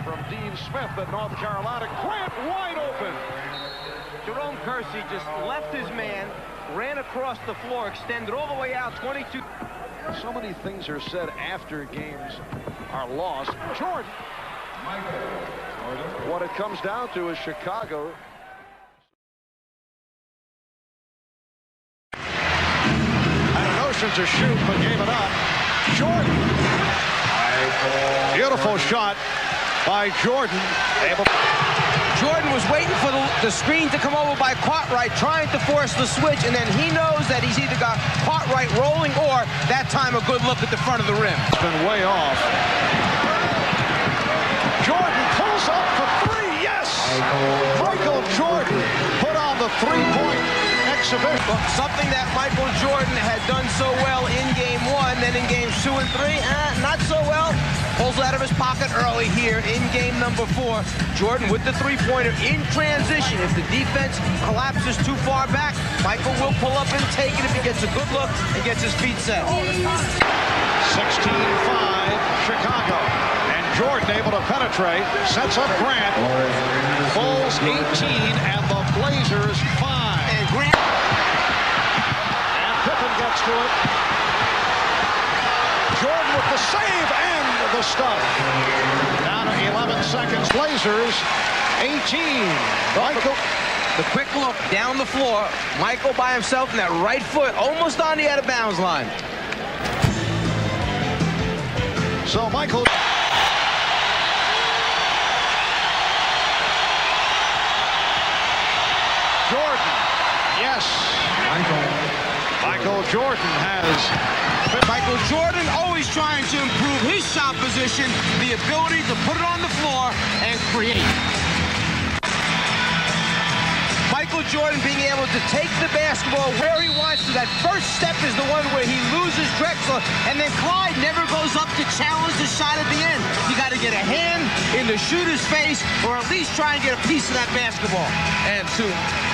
from Dean Smith at North Carolina. Grant wide open. Jerome Kersey just left his man, ran across the floor, extended all the way out, 22. So many things are said after games are lost. Jordan. What it comes down to is Chicago. Had a notion to shoot, but gave it up. Jordan. Beautiful shot by Jordan. Jordan was waiting for the screen to come over by Cartwright, trying to force the switch, and then he knows that he's either got Cartwright rolling or, that time, a good look at the front of the rim. It's been way off. Jordan pulls up for 3. Yes! Michael Jordan put on the 3-point exhibition. Something that Michael Jordan had done so well in Game 1, then in Games 2 and 3, not so well. Pulls it out of his pocket early here in game number 4. Jordan with the three-pointer in transition. If the defense collapses too far back, Michael will pull up and take it if he gets a good look and gets his feet set. 16-5 Chicago. And Jordan able to penetrate. Sets up Grant. Bulls 18 and the Blazers 5. And Grant. And Pippen gets to it. Jordan with the save and the stuff. Down to 11 seconds. Blazers 18. Michael. The quick look down the floor. Michael by himself, and that right foot almost on the out-of-bounds line. So Michael. Jordan. Yes. Michael Jordan has. Michael Jordan always trying to improve his shot position, the ability to put it on the floor and create. Michael Jordan being able to take the basketball where he wants to. That first step is the one where he loses Drexler, and then Clyde never goes up to challenge the shot at the end. You got to get a hand in the shooter's face, or at least try and get a piece of that basketball. And two,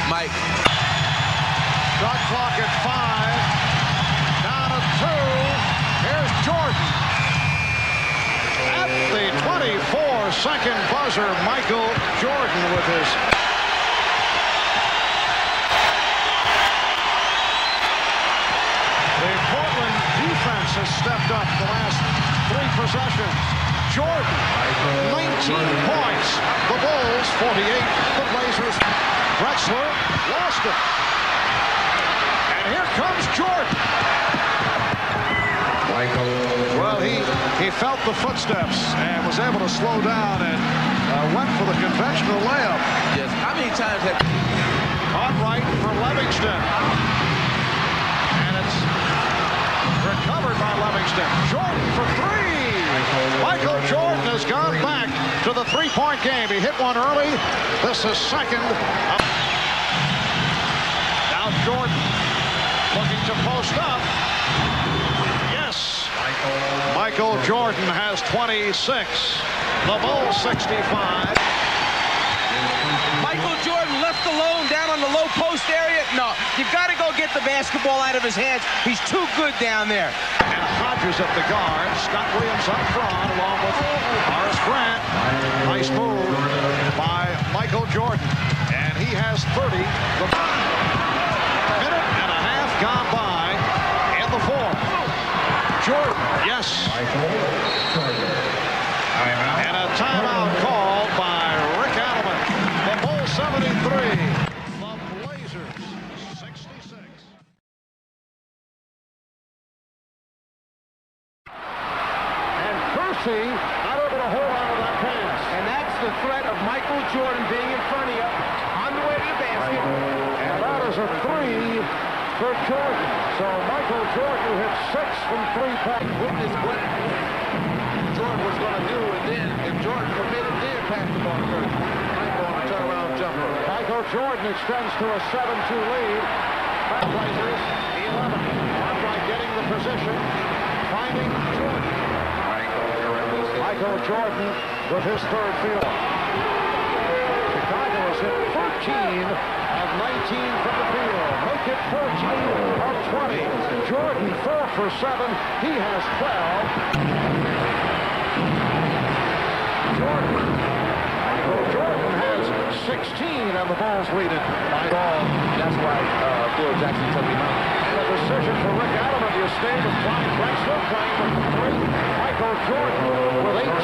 Mike. Shot clock at 5. Down to 2. Here's Jordan. At the 24-second buzzer, Michael Jordan with his. The Portland defense has stepped up the last 3 possessions. Jordan, 19 points. The Bulls, 48. The Blazers. Drexler lost it. And here comes Jordan. Well, he felt the footsteps and was able to slow down and went for the conventional layup. Yes. How many times have Caught right for Livingston. And it's recovered by Livingston. Jordan for 3. Michael Jordan has gone back to the 3-point game. He hit one early. This is second. Now Jordan looking to post up. Yes. Michael Jordan has 26. The Bulls 65. Michael Jordan left alone down on the low post area. No, you've got to go get the basketball out of his hands. He's too good down there. And Hodges at the guard. Scott Williams up front along with Horace Grant. Nice move by Michael Jordan. And he has 30. The minute and a half gone by in the fourth. Jordan, yes. And a timeout called by Rick Adelman. The Bulls 73. The Blazers 66. And Kersey not able to hold on to that pass. And that's the threat of Michael Jordan being in front of you on the way to the basket. And that is a 3 for Jordan. So Michael Jordan hit 6 from 3-point. witness what Jordan was going to do, and then if Jordan committed, then pass the ball first. Michael on a turnaround jumper. Michael Jordan extends to a 7-2 lead. Blazers 11. Cartwright getting the position, finding Jordan. Michael Jordan with his third field. Chicago has hit 13 of 19 from the field. Make it 14 of 20. Jordan 4 for 7. He has 12. Jordan has 16, and the Bulls lead it by ball. That's why Phil Jackson took him out. And a decision for Rick Adelman. You stay with Clyde Drexler playing with 3. Michael Jordan with 18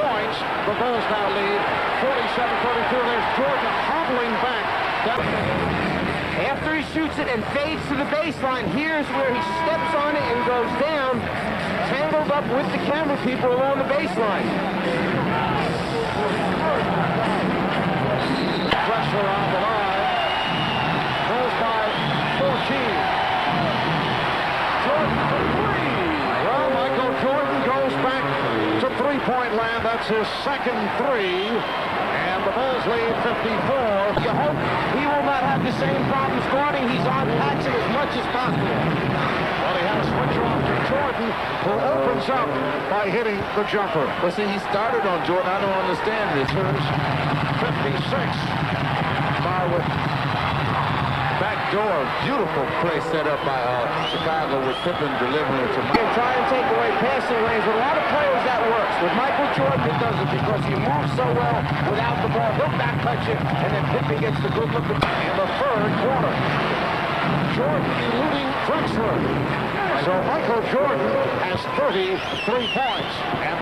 points. The Bulls now lead 47-32. There's Jordan hobbling back. After he shoots it and fades to the baseline, here's where he steps on it and goes down, tangled up with the camera people along the baseline. Drexler on the line. Goes by 14. Jordan for 3. Well, Michael Jordan goes back to 3-point land. That's his second 3. And the Bulls lead 54. You hope he will not have the same problems guarding. He's on Paxson as much as possible. Well, he had a switch off to Jordan, who opens up by hitting the jumper. But see, he started on Jordan. I don't understand this. 56. Far with backdoor. Beautiful play set up by Chicago with Pippen delivering to You can try and take away passing lanes. With a lot of players, that works. With Michael Jordan, it doesn't because he moves so well without the ball. He'll back touch it, and then Pippen gets the good look In the third quarter, Jordan eluding Drexler. So Michael Jordan has 33 points.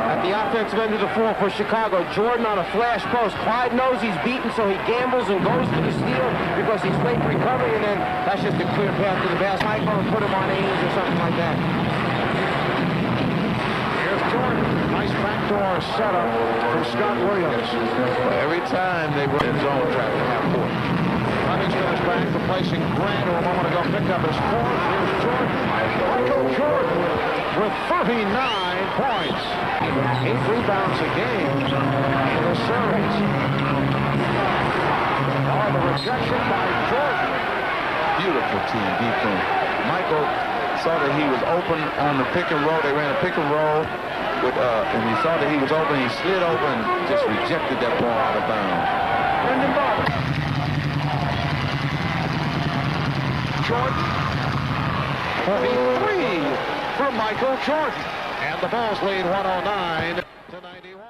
At the offensive end of the floor for Chicago, Jordan on a flash post. Clyde knows he's beaten, so he gambles and goes for the steal because he's late recovery, and then that's just a clear path to the basket. Michael will put him on Ames or something like that. Here's Jordan. Nice backdoor setup from Scott Williams. Every time they were in zone traffic, half court. Cummings finished back, replacing Grant, who a moment ago picked up his fourth. Here's Jordan. Michael Jordan with 39 points. 8 rebounds a game in the series. Oh, the rejection by Jordan. Beautiful team defense. Michael saw that he was open on the pick and roll. They ran a pick and roll, and he saw that he was open. He slid over and just rejected that ball out of bounds. Brendan Ball. Jordan. 43 for Michael Jordan. And the Bulls lead 109 to 91.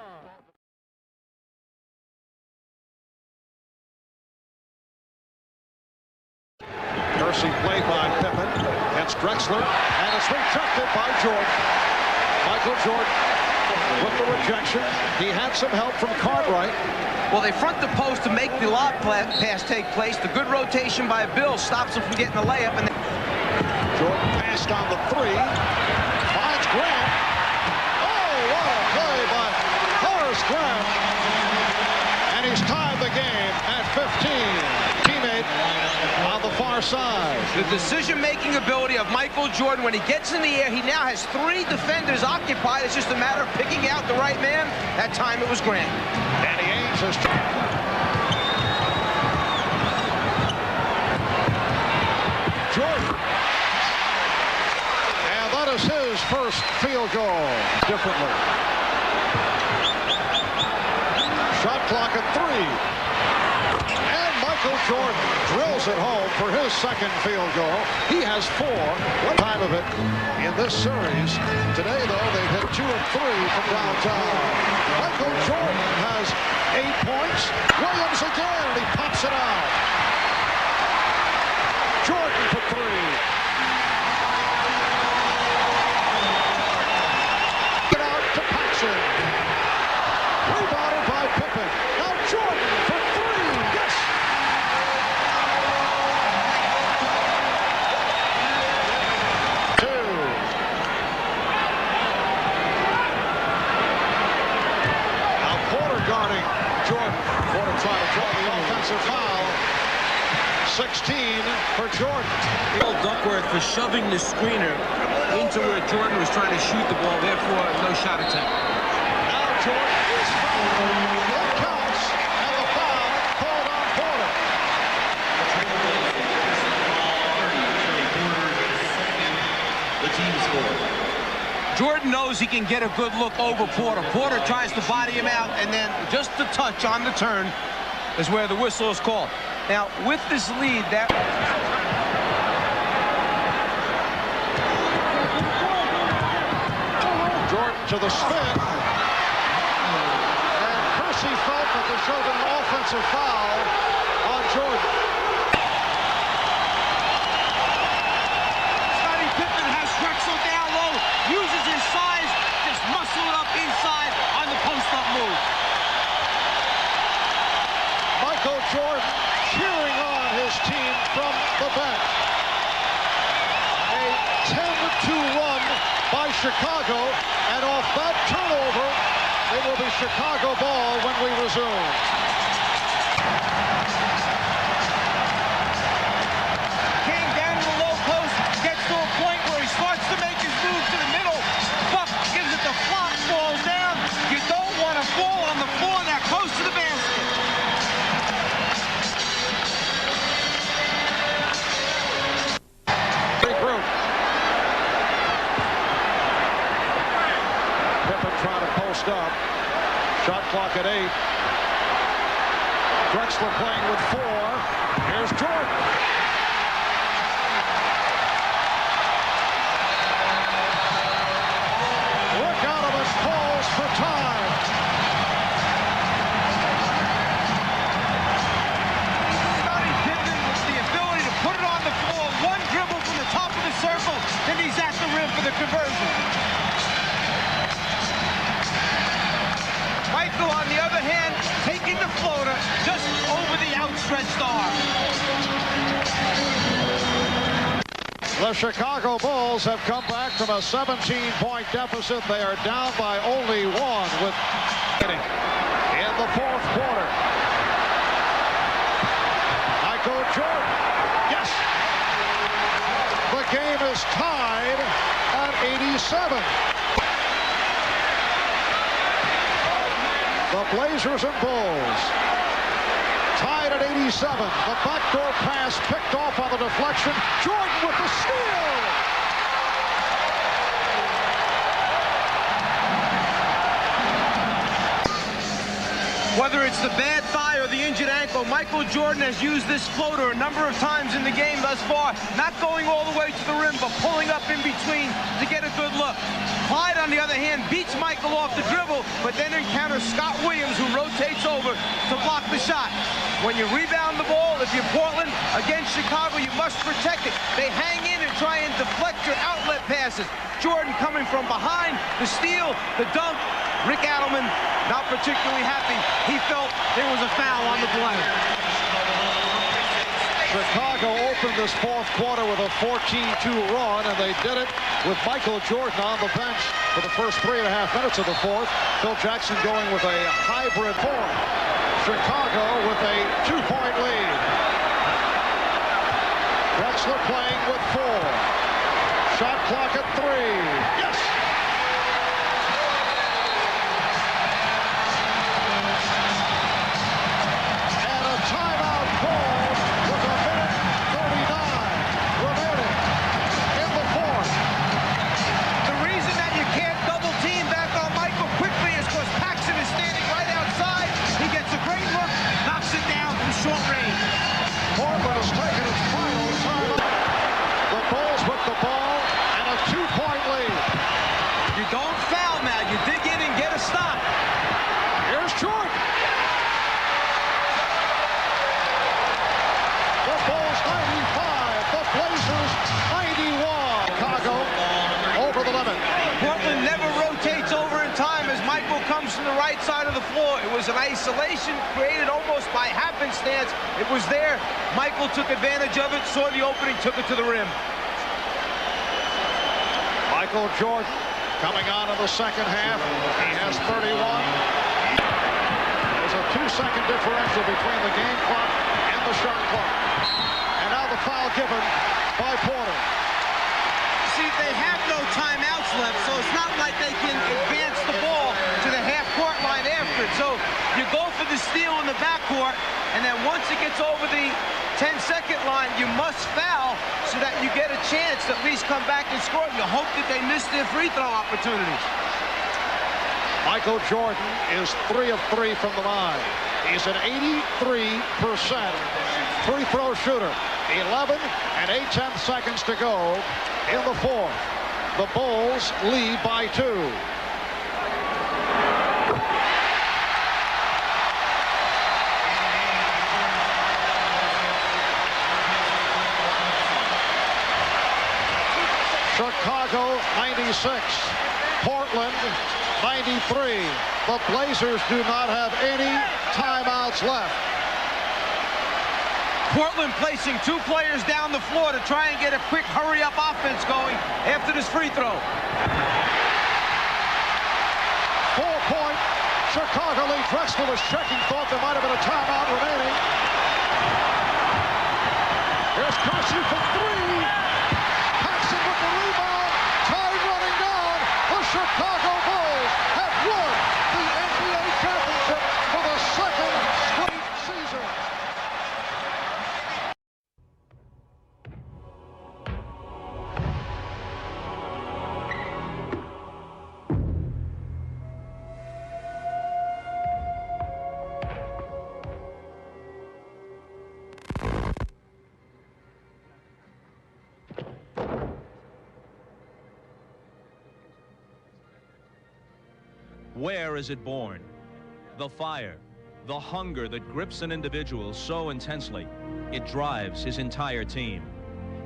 Mercy played by Pippen against Drexler, and it's rejected by Jordan. Michael Jordan with the rejection. He had some help from Cartwright. Well, they front the post to make the lob pass take place. The good rotation by Bill stops him from getting the layup. And Jordan passed on the 3. Finds Grant. Oh, what a play by Horace Grant. And he's tied the game at 15. Teammate on the far side. the decision-making ability of Michael Jordan, when he gets in the air, he now has 3 defenders occupied. It's just a matter of picking out the right man. That time it was Grant. Danny Ainge has Jordan. And that is his first field goal. Differently. Shot clock at 3. And Michael Jordan drills it home for his second field goal. He has 4. What time of it in this series? Today, though, they've hit 2 of 3 from downtown. Michael Jordan has 8 points. Williams again, and he pops it out. Jordan for 3. Get out to Paxson. Rebounded by Pippen. Now Jordan for 3. Yes. Now Porter guarding Jordan. Porter trying to draw the offensive foul. 16 for Jordan. Duckworth for shoving the screener into where Jordan was trying to shoot the ball, therefore no shot attempt. Now Jordan is fouled. That counts, and the foul called on Porter. The team scored. Jordan knows he can get a good look over Porter. Porter tries to body him out, and then just the touch on the turn is where the whistle is called. Now, with this lead, that... Jordan to the spin. And Percy felt that they showed an offensive foul on Jordan. Scottie Pippen has Drexler down low, uses his size, just muscle it up inside on the post-up move. Michael Jordan cheering on his team from the bench. A 10-2 run by Chicago, and off that turnover, it will be Chicago ball when we resume. King down to the low post, gets to a point where he starts to make his move to the middle. Buck gives it to Flock, falls down. You don't want to fall on the floor that close to the basket. Regroup. Pippen trying to post up. Shot clock at 8. Drexler playing with 4. Here's Jordan. Look out of his calls for time. Scottie Pippen with the ability to put it on the floor, one dribble from the top of the circle, then he's at the rim. outstretched arm. The Chicago Bulls have come back from a 17-point deficit. They are down by only one with in the fourth quarter. Michael Jordan. Yes. The game is tied at 87. The Blazers and Bulls tied at 87. The backdoor pass picked off on the deflection. Jordan with the steal. Whether it's the bad thigh or the injured ankle, Michael Jordan has used this floater a number of times in the game thus far, not going all the way to the rim, but pulling up in between to get a good look. Clyde, on the other hand, beats Michael off the dribble, but then encounters Scott Williams, who rotates over to block the shot. When you rebound the ball, if you're Portland, against Chicago, you must protect it. They hang in and try and deflect your outlet passes. Jordan coming from behind, the steal, the dunk. Rick Adelman not particularly happy. He felt there was a foul on the play. Chicago opened this fourth quarter with a 14-2 run, and they did it with Michael Jordan on the bench for the first 3.5 minutes of the fourth. Phil Jackson going with a hybrid fourth. Chicago with a 2-point lead. Drexler playing with 4. Shot clock at 3. Yes! Portland has taken its final timeout. The Bulls with the ball and a 2-point lead. You don't foul now. You dig in and get a stop. Here's Jordan. The Bulls 95. The Blazers 91. Chicago over the limit. Portland never rotates over in time as Michael comes from the right side of the floor. It was an isolation created almost by happenstance. It was there. Michael took advantage of it, saw the opening, took it to the rim. Michael Jordan coming on in the second half. He has 31. There's a 2-second differential between the game clock and the shot clock. And now the foul given by Porter. See, they have no timeouts left, so it's not like they can advance the ball to the half-court line after it. So you go for the steal in the backcourt, and then once it gets over the 10-second line, you must foul so that you get a chance to at least come back and score. You hope that they miss their free throw opportunities. Michael Jordan is 3 of 3 from the line. He's an 83% free throw shooter. 11 and 8/10 seconds to go in the fourth. The Bulls lead by 2. Chicago 96, Portland 93. The Blazers do not have any timeouts left. Portland placing 2 players down the floor to try and get a quick hurry-up offense going after this free throw. 4-point Chicago lead. Drexler was checking, thought there might have been a timeout remaining. Here's Kersey for 3. Paxson with the rebound. Tide running down. The Chicago Bulls have won the NBA championship for the 2nd straight season. Where is it born? The fire, the hunger that grips an individual so intensely, it drives his entire team.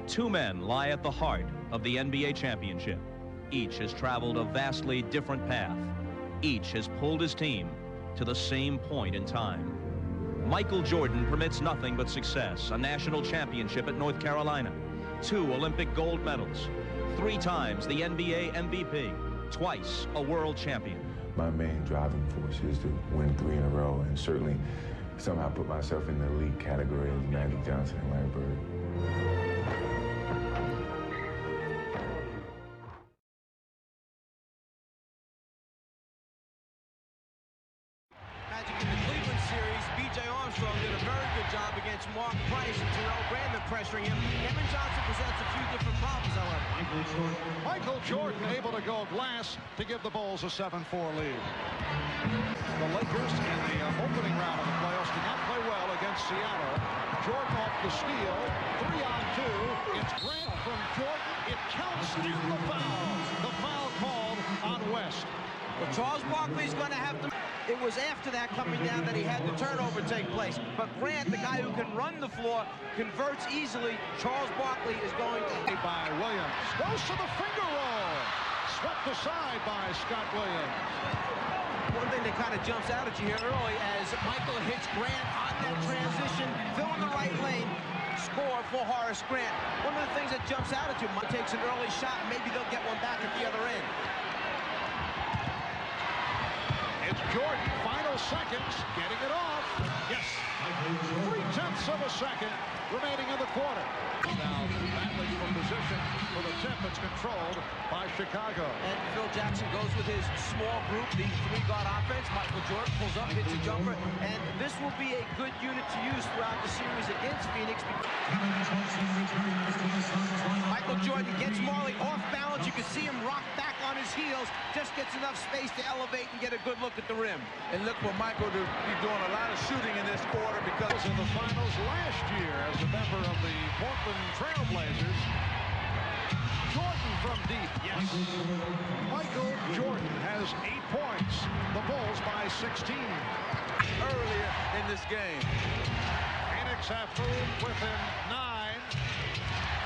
2 men lie at the heart of the NBA championship. Each has traveled a vastly different path. Each has pulled his team to the same point in time. Michael Jordan permits nothing but success. A national championship at North Carolina, 2 Olympic gold medals, 3 times the NBA MVP, twice a world champion. My main driving force is to win 3 in a row and certainly somehow put myself in the elite category as Magic Johnson and Larry Bird. Magic in the Cleveland series, B.J. Armstrong did a very good job against Mark Price and Terrell Brandon pressuring him. Kevin Johnson presents a few different problems, however. Michael Jordan able to go glass to give the Bulls a 7-4 lead. The Lakers in the opening round of the playoffs did not play well against Seattle. Jordan off the steal, 3-on-2. It's Grant from Jordan. It counts in the foul. The foul called on West. Well, Charles Barkley's going to have to... It was after that coming down that he had the turnover take place. But Grant, the guy who can run the floor, converts easily. Charles Barkley is going to... By Williams. Goes to the finger roll. Swept aside by Scott Williams. One thing that kind of jumps out at you here early as Michael hits Grant on that transition, filling the right lane, score for Horace Grant. One of the things that jumps out at you, Mike takes an early shot, and maybe they'll get one back at the other end. It's Jordan, final seconds, getting it off. Yes, 0.3 of a second remaining in the quarter. Now battling for position for the tip. It's controlled by Chicago. And Phil Jackson goes with his small group, the 3-guard offense. Michael Jordan pulls up, hits a jumper, and this will be a good unit to use throughout the series against Phoenix. Michael Jordan gets Marley off balance. You can see him rock back on his heels, just gets enough space to elevate and get a good look at the rim. And look for Michael to be doing a lot of shooting in this quarter because In the finals last year as a member of the Portland Trail Blazers. Jordan from deep. Yes. Michael Jordan has 8 points. The Bulls by 16. earlier in this game. Phoenix have moved within 9.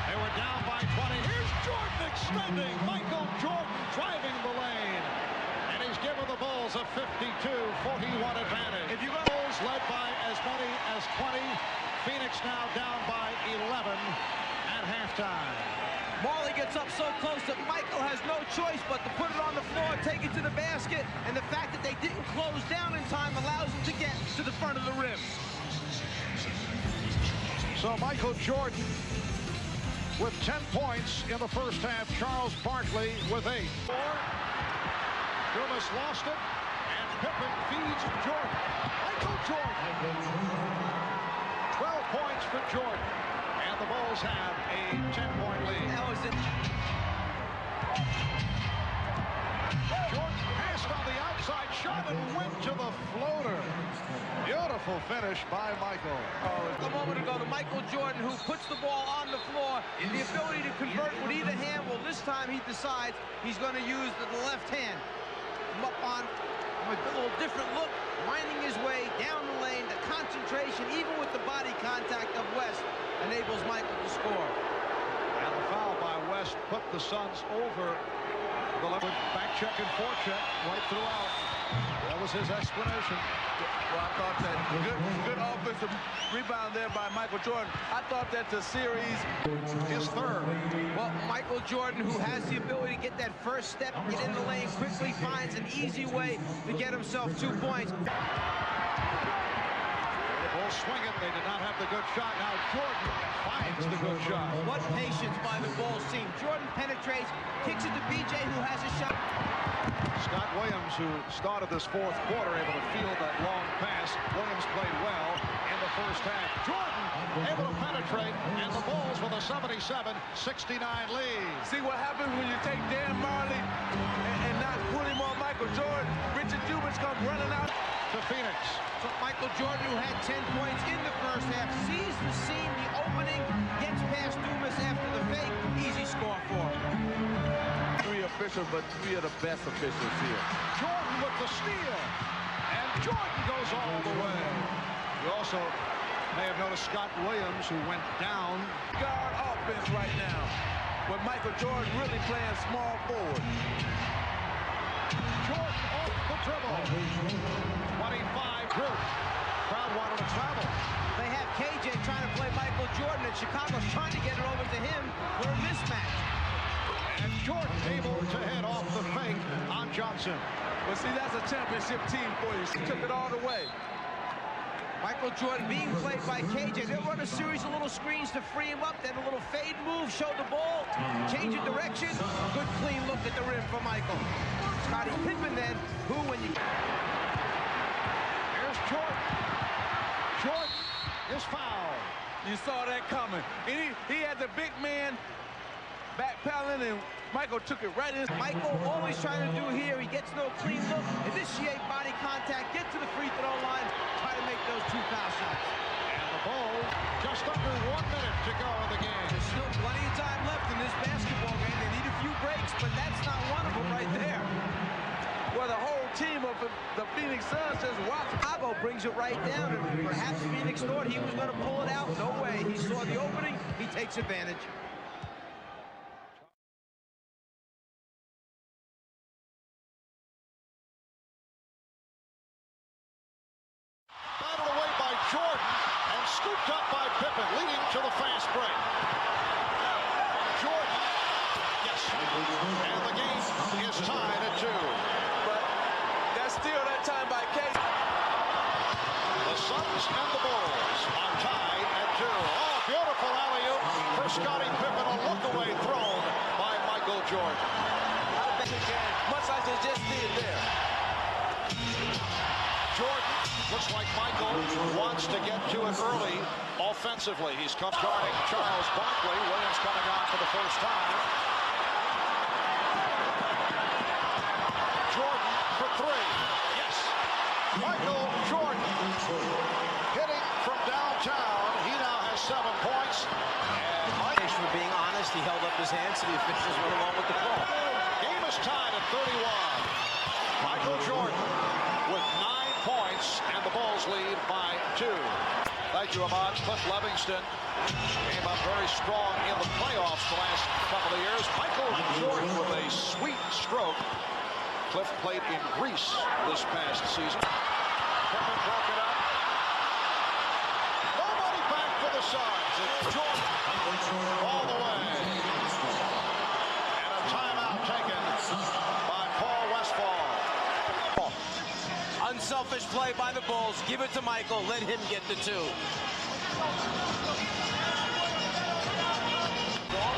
They were down by 20. Here's Jordan extending. Michael Jordan driving the lane. And he's given the Bulls a 52-41 advantage. If you go Bulls led by as many as 20. Phoenix now down by 11 at halftime. Marley gets up so close that Michael has no choice but to put it on the floor, take it to the basket, and the fact that they didn't close down in time allows them to get to the front of the rim. So Michael Jordan with 10 points in the first half. Charles Barkley with 8. Dumas lost it, and Pippen feeds Jordan. Michael Jordan. 12 points for Jordan. And the Bulls have a 10-point lead. That was it. Jordan passed on the outside shot and went to the floater. Beautiful finish by Michael. A moment ago to Michael Jordan, who puts the ball on the floor. The ability to convert with either hand. Well, this time he decides he's going to use the left hand. Up on a little different look, winding his way down the lane. The concentration, even with the body contact of West, enables Michael to score. And the foul by West put the Suns over the limit. Back check and forecheck right throughout. That was his explanation. Well, I thought that good offensive rebound there by Michael Jordan. I thought that the series His third. Well, Michael Jordan, who has the ability to get that first step, get in the lane quickly, finds an easy way to get himself 2 points. The Bulls swing it. They did not have the good shot. Now Jordan finds the good shot. What patience by the Bulls team. Jordan penetrates, kicks it to B.J., who has a shot. Scott Williams, who started this fourth quarter, able to field that long pass. Williams played well in the first half. Jordan able to penetrate, and the Bulls with a 77-69 lead. see what happens when you take Dan Marley and not put him on Michael Jordan. Richard Dumas comes running out To Phoenix. So Michael Jordan, who had 10 points in the first half, sees the seam, the opening, gets past Dumas after the fake. Easy score for him. 3 officials, but 3 of the best officials here. Jordan with the steal. And Jordan goes all the way. You also may have noticed Scott Williams, who went down. Guard offense right now, with Michael Jordan really playing small forward. Jordan off the dribble. 25 group. Crowd wanted to travel. KJ trying to play Michael Jordan, and Chicago's trying to get it over to him for a mismatch. And Jordan able to head off the fake on Johnson. Well, see, that's a championship team for you. She took it all the way. Michael Jordan being played by KJ. They'll run a series of little screens to free him up. Then a little fade move, show the ball, change of direction. Good clean look at the rim for Michael. Scottie Pippen then, who when you... Here's Jordan. Jordan is fouled. You saw that coming. And he had the big man backpedaling, and Michael took it right in. Michael always trying to do here. He gets no clean look, initiate body contact, get to the free throw line, try to make those 2 foul shots. And the Bulls just under 1 minute to go in the game. There's still plenty of time left in this basketball game. They need a few breaks, but that's not one of them right there. Well, the whole team of the Phoenix Suns just watching. Chicago brings it right down, and perhaps Phoenix thought he was going to pull it out. No way. He saw the opening. He takes advantage. Battled away by Jordan and scooped up by Pippen, leading to the fast break. Jordan, yes, and the game is tied at 2. But that's still that time by K. The Suns and the Bulls are tied at 2. Oh, beautiful alley-oop for Scottie Pippen, a look-away thrown by Michael Jordan. Much like they just did there. Jordan looks like Michael wants to get to it early offensively. He's come guarding Charles Barkley. Williams coming on for the first time. Jordan for 3. Yes. Michael Jordan hitting from downtown. He now has 7 points. And Mike, For being honest, he held up his hands, so the officials went along with the call. game is tied at 31. Michael Jordan with 9 points, and the Bulls lead by 2. Thank you, Ahmad. Cliff Livingston came up very strong in the playoffs the last couple of years. Michael Jordan with a sweet stroke. Cliff played in Greece this past season. Pippen broke it up. Nobody back for the Suns. It's Jordan all the way. And a timeout taken by Paul Westphal. Unselfish play by the Bulls. Give it to Michael. Let him get the 2.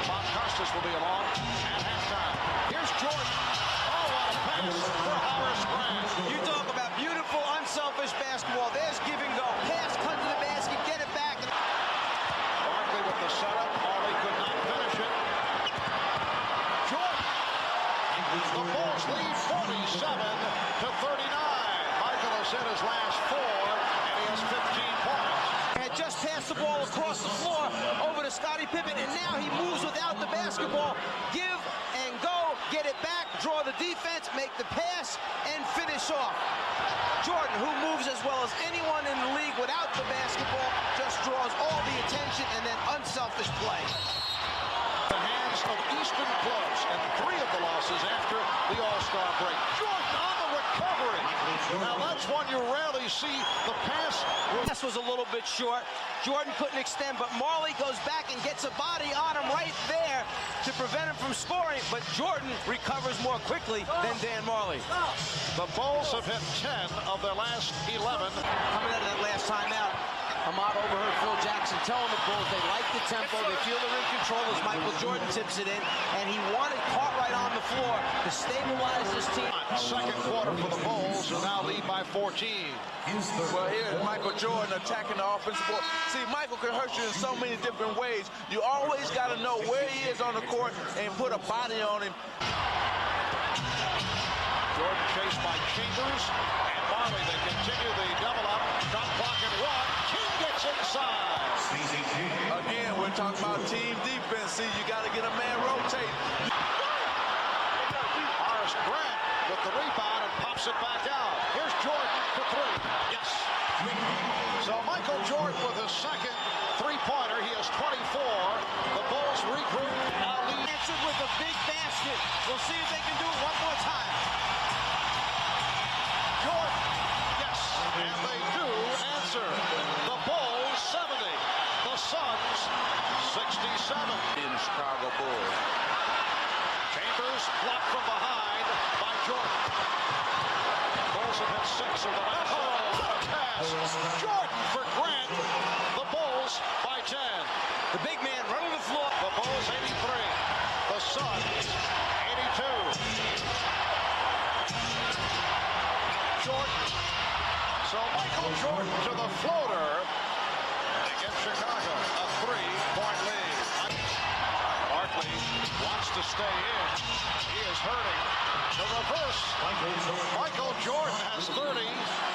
Bob Costas will be along at halftime. Here's Jordan. Oh, what a pass for Horace Grant. You talk about beautiful, unselfish basketball. There's give and go. Pass, cut to the basket, get it back. Barkley with the setup. Marley could not finish it. Jordan. The Bulls lead 47-39. Michael has hit his last 4, and he has 15 points. Had just passed the ball across the floor over to Scottie Pippen, and now he moves without the basketball. Give and go, get it back, draw the defense, make the pass, and finish off. Jordan, who moves as well as anyone in the league without the basketball, just draws all the attention and then unselfish play. The hands of Eastern clubs, and 3 of the losses after the All-Star break. Jordan on the recovery. Now that's one you rarely see. The pass Was a little bit short. Jordan couldn't extend, but Marley goes back and gets a body on him right there to prevent him from scoring, but Jordan recovers more quickly than Dan Marley. The Bulls have hit 10 of their last 11. Coming out of that last timeout, Ahmad overheard Phil Jackson telling the Bulls they like the tempo, they feel they're in control as Michael Jordan tips it in, and he wanted Cartwright on the floor to stabilize this team. Second quarter for the Bulls, who now lead by 14. Well, here's Michael Jordan attacking the offensive board. See, Michael can hurt you in so many different ways. You always got to know where he is on the court and put a body on him. Jordan chased by Chambers and Marley. They continue the double up. Shot clock at 1. King gets inside. Again, we're talking about team defense. See, you got to get a man rotate. Horace Grant with the rebound and pops it back out. Here's Jordan for 3. Yes. So Michael Jordan with his second three-pointer. He has 24. The Bulls regroup. Now lead. Answered with a big basket. We'll see if they can do it one more time. Jordan. Yes. And they do answer. The Bulls 70. That's 6 of the last. Oh, what a pass. Jordan for Grant. The Bulls by 10. The big man running the floor. The Bulls 83. The Suns 82. Jordan. So Michael Jordan to the floater against Chicago. A 3-point lead. Barkley wants to stay in. He is hurting. The reverse. Michael Jordan has 30.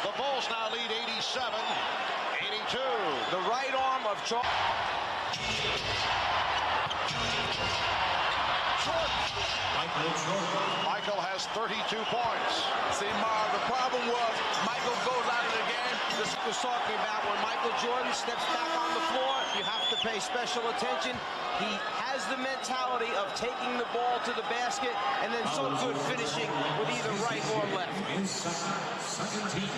The Bulls now lead 87-82. The right arm of Jordan. Michael has 32 points. See, Marv, the problem was Michael goes out of the game. This was talking about when Michael Jordan steps back on the floor, you have to pay special attention. He has the mentality of taking the ball to the basket and then so good finishing with either right or left. Second team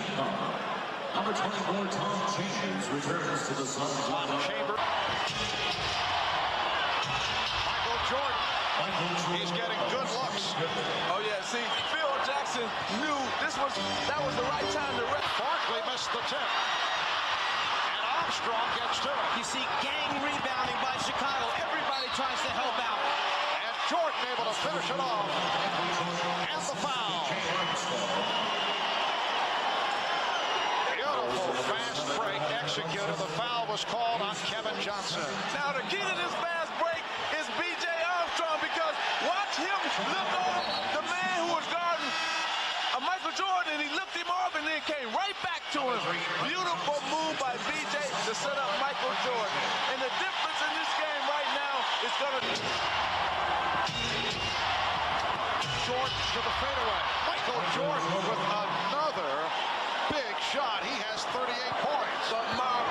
number 24, Tom Chambers, returns to the Suns lineup. Chamber. Michael Jordan. He's getting good looks. Oh, yeah, see, Phil Jackson knew that was the right time to rest. Barkley missed the tip. And Armstrong gets to it. You see gang rebounding by Chicago. Everybody tries to help out. And Jordan able to finish it off. And the foul. Beautiful fast break executed. The foul was called on Kevin Johnson. Now, the key to this fast break is B.J. Armstrong, because watch him look off the man who was guarding Michael Jordan, and he looked him off and then came right back to him. Beautiful move by B.J. to set up Michael Jordan. And the difference in this game right now is going to... Jordan to the fadeaway. Michael Jordan with another big shot. He has 38 points. But Marv,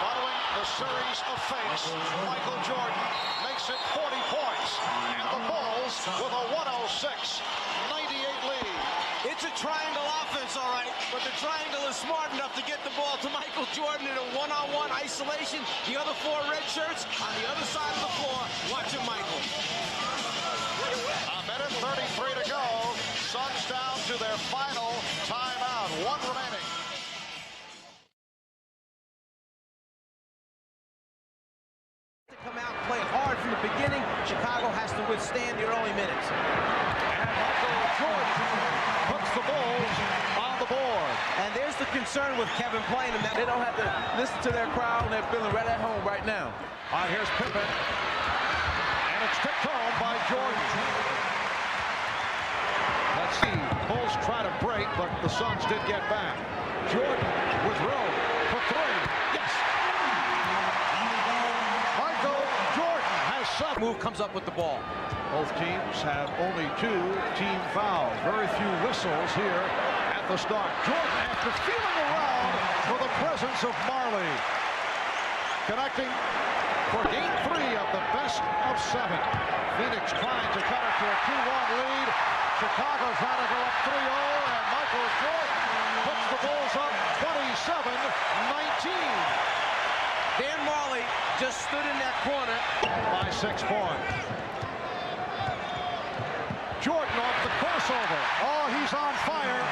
Following the series of fakes, Michael Jordan makes it 40 points. And the Bulls with a 106-98 lead. It's a triangle offense, all right, but the triangle is smart enough to get the ball to Michael Jordan in a one-on-one isolation. The other 4 red shirts on the other side of the floor watching Michael. A minute 33 to go. Suns down to their final timeout. 1 remaining. To come out and play hard from the beginning, Chicago has to withstand the early minutes. And Michael Jordan puts the Bulls on the board. And there's the concern with Kevin playing him. they don't have to listen to their crowd, and they're feeling right at home right now. Here's Pippen. And it's tipped home by Jordan. Let's see. Bulls try to break, but the Suns did get back. Jordan with room for 3. Yes! Michael Jordan has 7. Move comes up with the ball. Both teams have only 2 team fouls. Very few whistles here at the start. Jordan, after feeling around for the presence of Marley, connecting for game 3 of the best of 7. Phoenix trying to cut it to a 2-1 lead. Chicago trying to go up 3-0, and Michael Jordan puts the Bulls up 27-19. Dan Marley just stood in that corner By 6 points. Jordan off the crossover. Oh, he's on fire.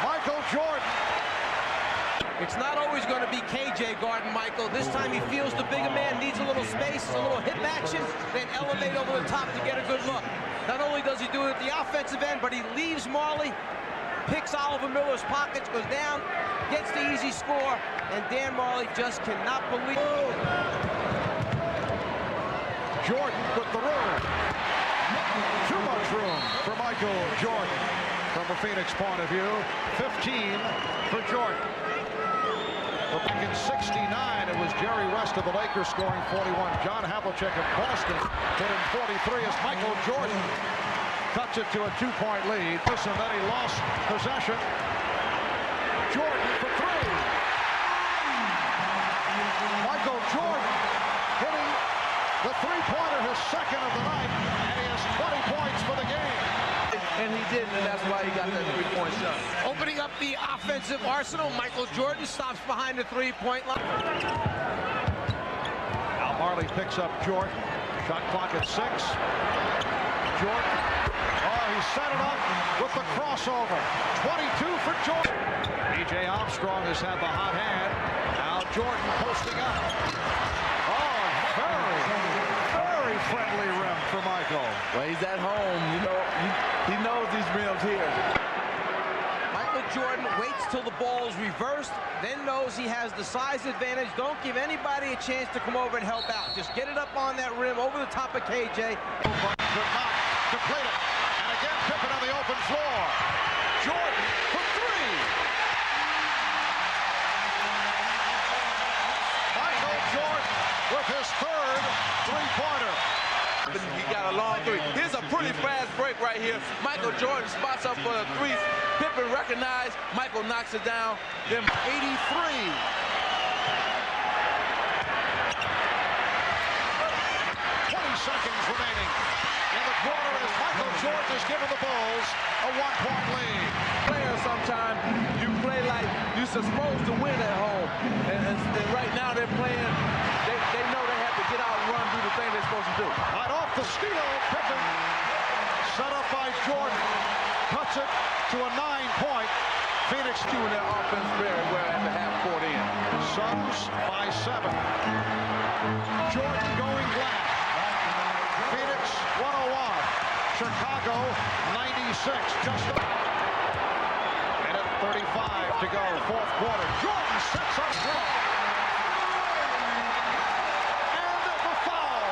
Michael Jordan. It's not always going to be KJ guarding Michael. This time he feels the bigger man needs a little space, a little hip action, then elevate over the top to get a good look. Not only does he do it at the offensive end, but he leaves Marley, picks Oliver Miller's pockets, goes down, gets the easy score, and Dan Marley just cannot believe. Jordan with the room. Too much room for Michael Jordan from a Phoenix point of view. 15 for Jordan. But back in '69, it was Jerry West of the Lakers scoring 41. John Havlicek of Boston put in 43 as Michael Jordan cuts it to a 2-point lead. Listen, then he lost possession. Jordan for 3. Michael Jordan hitting the 3-pointer, his second of the night, and he has 20 points for the game. And he didn't, and that's why he got that 3-point shot. Opening up the offensive arsenal, Michael Jordan stops behind the 3-point line. Now Marley picks up Jordan. Shot clock at 6. Jordan. Oh, he set it up with the crossover. 22 for Jordan. B.J. Armstrong has had the hot hand. Now Jordan posting up. Oh, very friendly rim for Michael. Well, he's at home. You know, he knows these rims here. Michael Jordan waits till the ball is reversed, then knows he has the size advantage. Don't give anybody a chance to come over and help out. Just get it up on that rim over the top of KJ. Could not complete it. And again, Pippen on the open floor. Jordan for 3. Michael Jordan with his 3rd three-pointer. He got a long 3. Here's a pretty fast break right here. Michael Jordan spots up for a 3. Pippen recognized. Michael knocks it down. Then 83. 20 seconds remaining in the quarter as Michael Jordan is giving the Bulls a 1-point lead. Players sometimes you play like you're supposed to win at home. And right now they're playing, they know they have to get out and run, do the thing they're supposed to do. Right off the steal, Pippen set up by Jordan. Cuts it to a 9-point. Phoenix Doing their offense very well at the half-court end. Suns by 7. Jordan going left. Phoenix 101. Chicago 96. Just minute 35 to go. 4th quarter. Jordan sets up front. And the foul.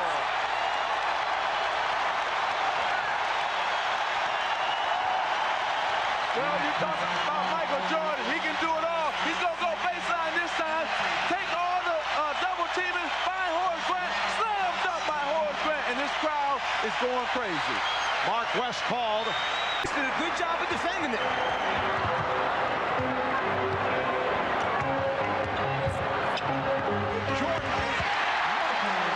Well, you talk about Michael Jordan. He can do it all. He's going to go baseline this time. Take all the double teaming. Find Horace Grant. Slam dunk by Horace Grant. And this crowd is going crazy. Mark West called. He's did a good job of defending it. Jordan.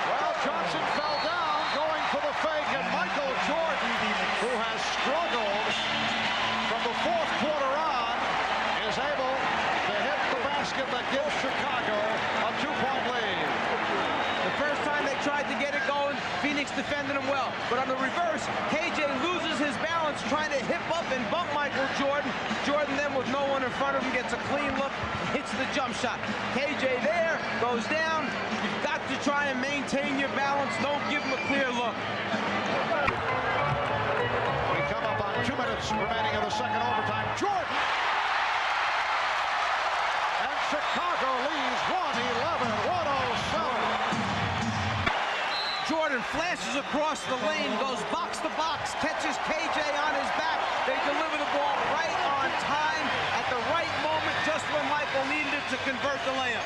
Well, Johnson fell down going for the fake, and Michael Jordan, who has struggled from the 4th quarter on, is able to hit the basket that gives Chicago a 2-point lead. The first time they tried to get it going, Phoenix defended him well. But on the reverse, KJ loses his balance trying to hip up and bump Michael Jordan. Jordan then, with no one in front of him, gets a clean look, hits the jump shot. KJ there, goes down. You've got to try and maintain your balance. Don't give him a clear look. We come up on 2 minutes remaining in the second overtime. Jordan! And Chicago leads 111-107. Jordan flashes across the lane, goes box to box, catches KJ on his back. They deliver the ball right on time at the right moment, just when Michael needed it to convert the layup.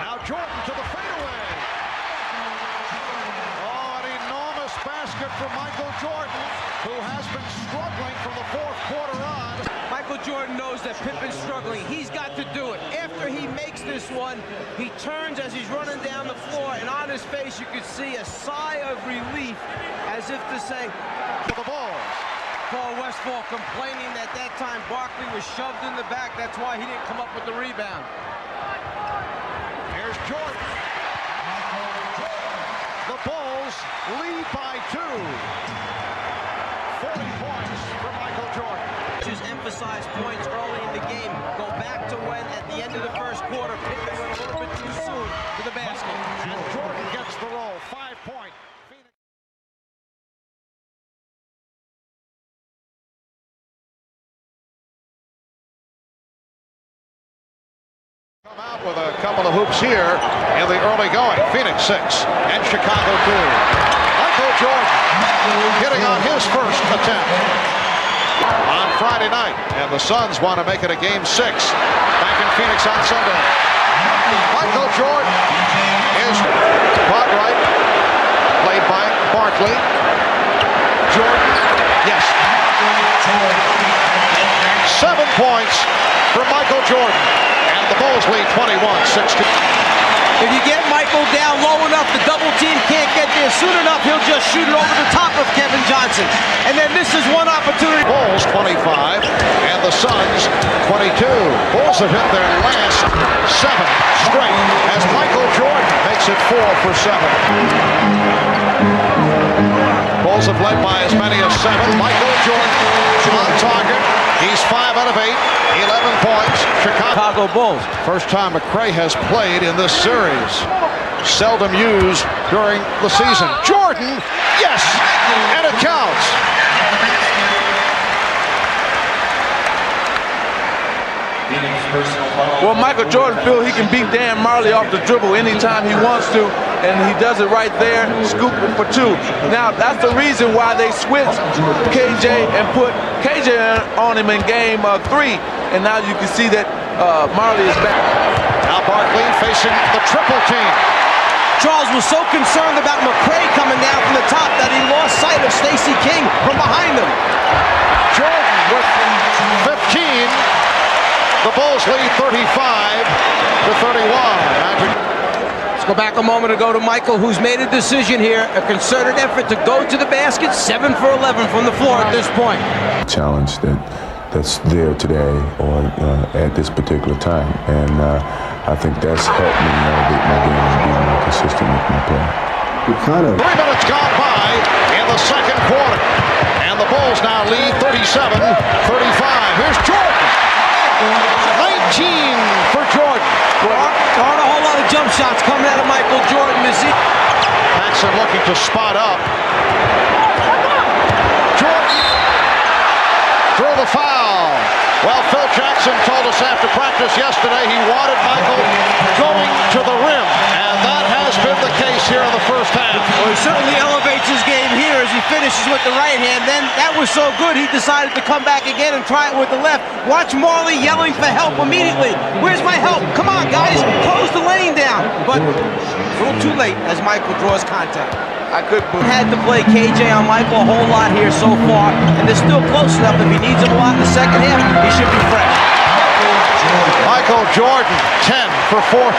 Now Jordan to the fadeaway. Oh, an enormous basket for Michael Jordan, who has been struggling from the 4th quarter on. Michael Jordan knows that Pippen's struggling. He's got to do it. After he makes this one, he turns as he's running down the floor, and on his face you could see a sigh of relief, as if to say, For the Bulls. Paul Westphal complaining that time Barkley was shoved in the back. That's why he didn't come up with the rebound. Here's Jordan. The Bulls lead by 2. 40 points for Michael Jordan. Just emphasize points early in the game. Go back to when, at the end of the 1st quarter, Pippen went a little bit too soon to the basket. And Jordan gets the roll. 5-point. Come out with a couple of hoops here in the early going. Phoenix 6 and Chicago 2. Michael Jordan hitting on his first attempt on Friday night, and the Suns want to make it a game 6 back in Phoenix on Sunday. Michael Jordan is caught right, played by Barkley. Jordan, yes. 7 points for Michael Jordan, and the Bulls lead 21-16. If you get Michael down low enough, the double team can't get there. and soon enough, he'll just shoot it over the top of Kevin Johnson. And then this is one opportunity. Bulls 25 and the Suns 22. Bulls have hit their last 7 straight as Michael Jordan makes it 4 for 7. Bulls have led by as many as 7. Michael Jordan on target. He's 5 out of 8, 11 points. Chicago Bulls. First time McRae has played in this series. Seldom used during the season. Jordan, yes, and it counts. Well, Michael Jordan feels he can beat Dan Marley off the dribble anytime he wants to, and he does it right there, scooping for 2. Now, that's the reason why they switched KJ and put KJ on him in game 3, and now you can see that Marley is back. Now Barkley facing the triple team. Charles was so concerned about McRae coming down from the top that he lost sight of Stacey King from behind him. Jordan with 15. The Bulls lead 35 to 31. Let's go back a moment ago to Michael, who's made a decision here, a concerted effort to go to the basket, 7 for 11 from the floor at this point. Challenge that's there today or at this particular time, and I think that's helped me elevate my game and be more consistent with my play. 3 minutes gone by in the second quarter, and the Bulls now lead 37-35. Here's Jordan. 19 for Jordan. There aren't a whole lot of jump shots coming out of Michael Jordan this season. Paxson looking to spot up. Jordan through the foul. Well, Phil Jackson told us after practice yesterday he wanted Michael going to the rim, and that has been the case here in the first half. Well, he certainly elevates his game here as he finishes with the right hand. Then that was so good, he decided to come back again and try it with the left. Watch Marley yelling for help immediately. Where's my help? Come on, guys, close the lane down. But a little too late as Michael draws contact. Had to play KJ on Michael a whole lot here so far, and they're still close enough. If he needs him a lot in the second half, he should be fresh. Michael Jordan, 10 for 14.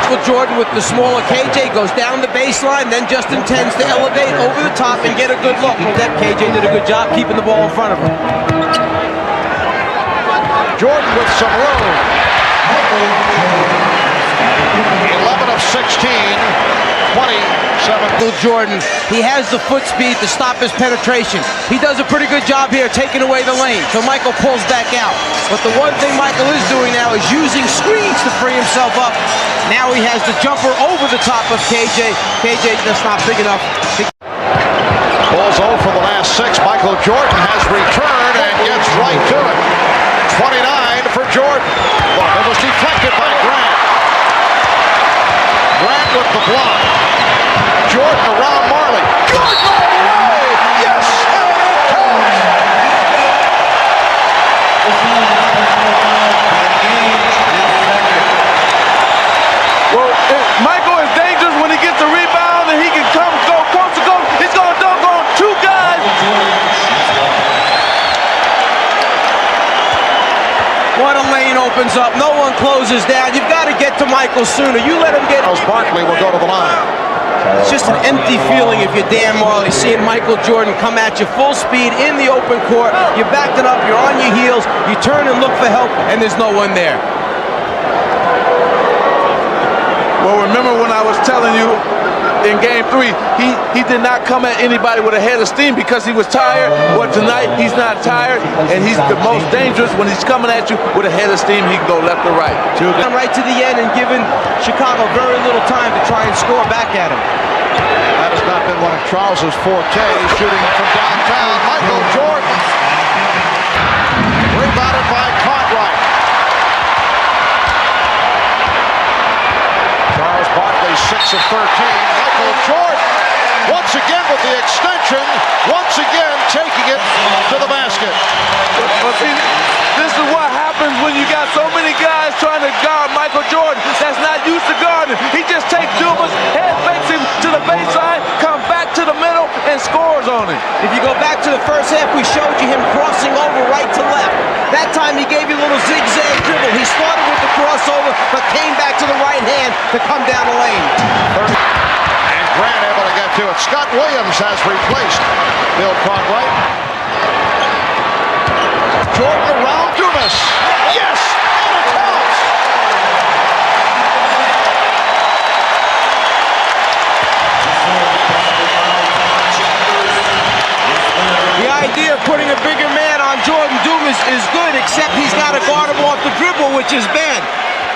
Michael Jordan with the smaller KJ goes down the baseline, then just intends to elevate over the top and get a good look. That KJ did a good job keeping the ball in front of him. Jordan with some room. 11 of 16, 27. Jordan, he has the foot speed to stop his penetration. He does a pretty good job here taking away the lane, so Michael pulls back out. But the one thing Michael is doing now is using screens to free himself up. Now he has the jumper over the top of KJ. KJ just not big enough. Bulls 0 for the last 6. Michael Jordan has returned and gets right to it. 29 for Jordan. It was deflected by Grant. Grant with the block. Jordan around Marley. Jordan all the way! Yes! And it counts! Well, Michael is dangerous when he gets the rebound and he can go coast to coast. He's going to dunk on 2 guys. What a lane opens up. No one closes down. You've got to get to Michael sooner. You let him get... Barkley will go to the line. It's just an empty feeling if you're Dan Marley, seeing Michael Jordan come at you full speed in the open court. You're backed it up, you're on your heels, you turn and look for help, and there's no one there. Well, remember when I was telling you in game 3, he did not come at anybody with a head of steam because he was tired. Well, tonight he's not tired, and he's the most dangerous when he's coming at you with a head of steam. He can go left or right. Right to the end and giving Chicago very little time to try and score back at him. That has not been one of Charles's forte, shooting from downtown. Michael Jordan. Rebounded by Cartwright. Charles Barkley, 6 of 13. Michael Jordan, once again with the extension, once again taking it to the basket. Well, see, this is what happens when you got so many guys trying to guard Michael Jordan that's not used to guarding. He just takes Dumas, head fakes him to the baseline, comes back to the middle, and scores on it. If you go back to the first half, we showed you him crossing over right to left. That time he gave you a little zigzag dribble. He started with the crossover, but came back to the right hand to come down the lane. And Grant able to get to it. Scott Williams has replaced Bill Cartwright. Jordan around Dumas. Yes! And it counts! The idea of putting a bigger man on Jordan Dumas is good, except he's got to guard him off the dribble, which is bad.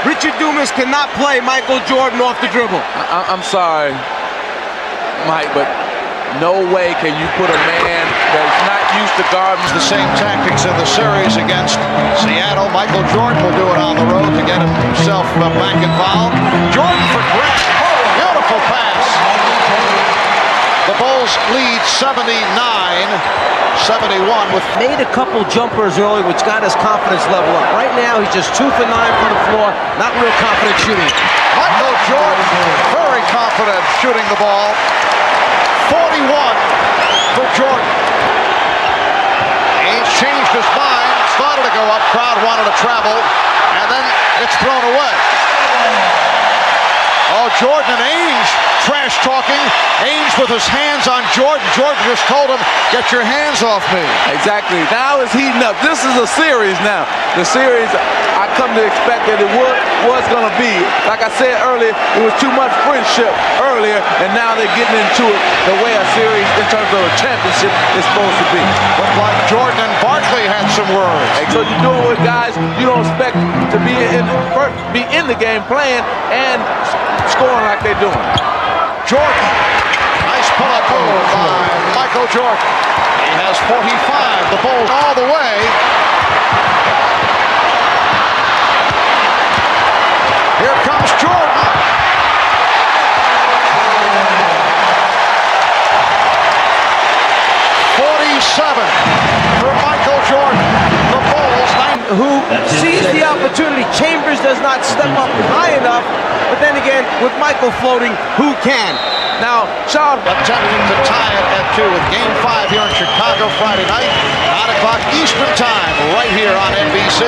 Richard Dumas cannot play Michael Jordan off the dribble. I'm sorry, Mike, but no way can you put a man that's not used to guarding. The same tactics in the series against Seattle. Michael Jordan will do it on the road to get himself back involved. Jordan for Grant. Beautiful pass. The Bulls lead 79-71 with Made a couple jumpers early, which got his confidence level up. Right now, he's just 2 for 9 from the floor. Not real confident shooting. Michael Jordan, very confident shooting the ball. 41 for Jordan. Ainge changed his mind, started to go up, crowd wanted to travel, and then it's thrown away. Oh, Jordan and Ainge trash talking. Ainge with his hands on Jordan. Jordan just told him, get your hands off me. Exactly. Now it's heating up. This is a series now. The series, I come to expect that it was going to be. Like I said earlier, it was too much friendship earlier, and now they're getting into it the way a series in terms of a championship is supposed to be. Looked like Jordan and Barkley had some words. And so you're doing with guys you don't expect to be in the game playing and scoring like they're doing. Jordan, nice pull-up move by Michael Jordan. He has 45, the Bulls all the way. Here comes Jordan. For Michael Jordan, the Bulls, who sees the opportunity. Chambers does not step up high enough, but then again, with Michael floating, who can? Now, Sean attempting to tie it at 2 with Game 5 here in Chicago Friday night, 9 o'clock Eastern Time, right here on NBC.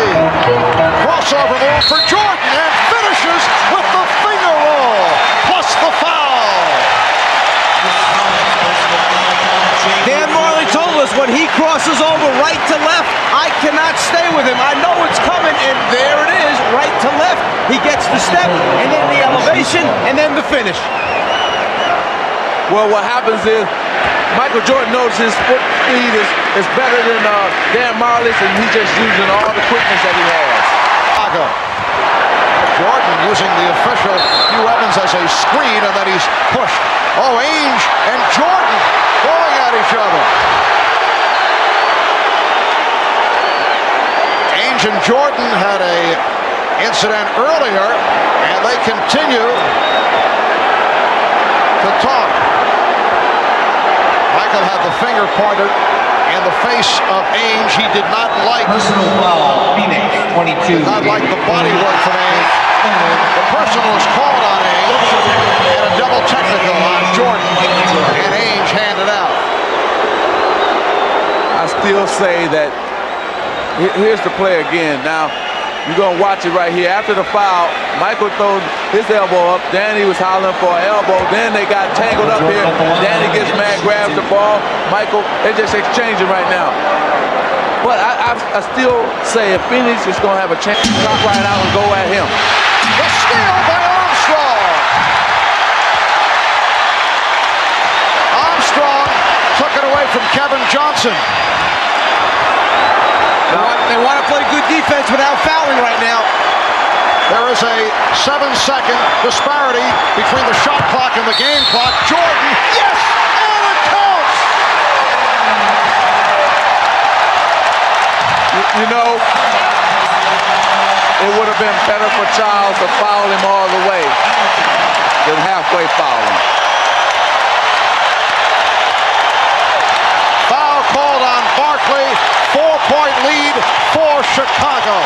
Crossover move for Jordan and finishes with the finger roll, plus the foul. Dan Marley told us when he crosses over right to left, I cannot stay with him. I know it's coming, and there it is, right to left. He gets the step, and then the elevation, and then the finish. Well, what happens is Michael Jordan knows his foot speed is better than Dan Marley's, and he's just using all the quickness that he has. Jordan using the official Hugh Evans as a screen, and then he's pushed. Oh, Ainge and Jordan going at each other. Ainge and Jordan had a incident earlier, and they continue to talk. Michael had the finger pointed in the face of Ainge. He did not like personal foul, Phoenix 22. Did not like the body work from Ainge. The personal was called on Ainge and a double technical on Jordan, and Ainge handed out. I still say that here's the play again. Now, you're going to watch it right here. After the foul, Michael throws his elbow up. Danny was hollering for an elbow. Then they got tangled up here. Danny gets mad, grabs the ball. Michael, they're just exchanging right now. But I still say if Phoenix is going to have a chance to knock right out and go at him. The steal by Armstrong. Armstrong took it away from Kevin Johnson. They want to play good defense without fouling right now. There is a 7-second disparity between the shot clock and the game clock. Jordan, yes, and it counts. You know, it would have been better for Charles to foul him all the way than halfway fouling. Foul called on Barkley. 4-point lead for Chicago.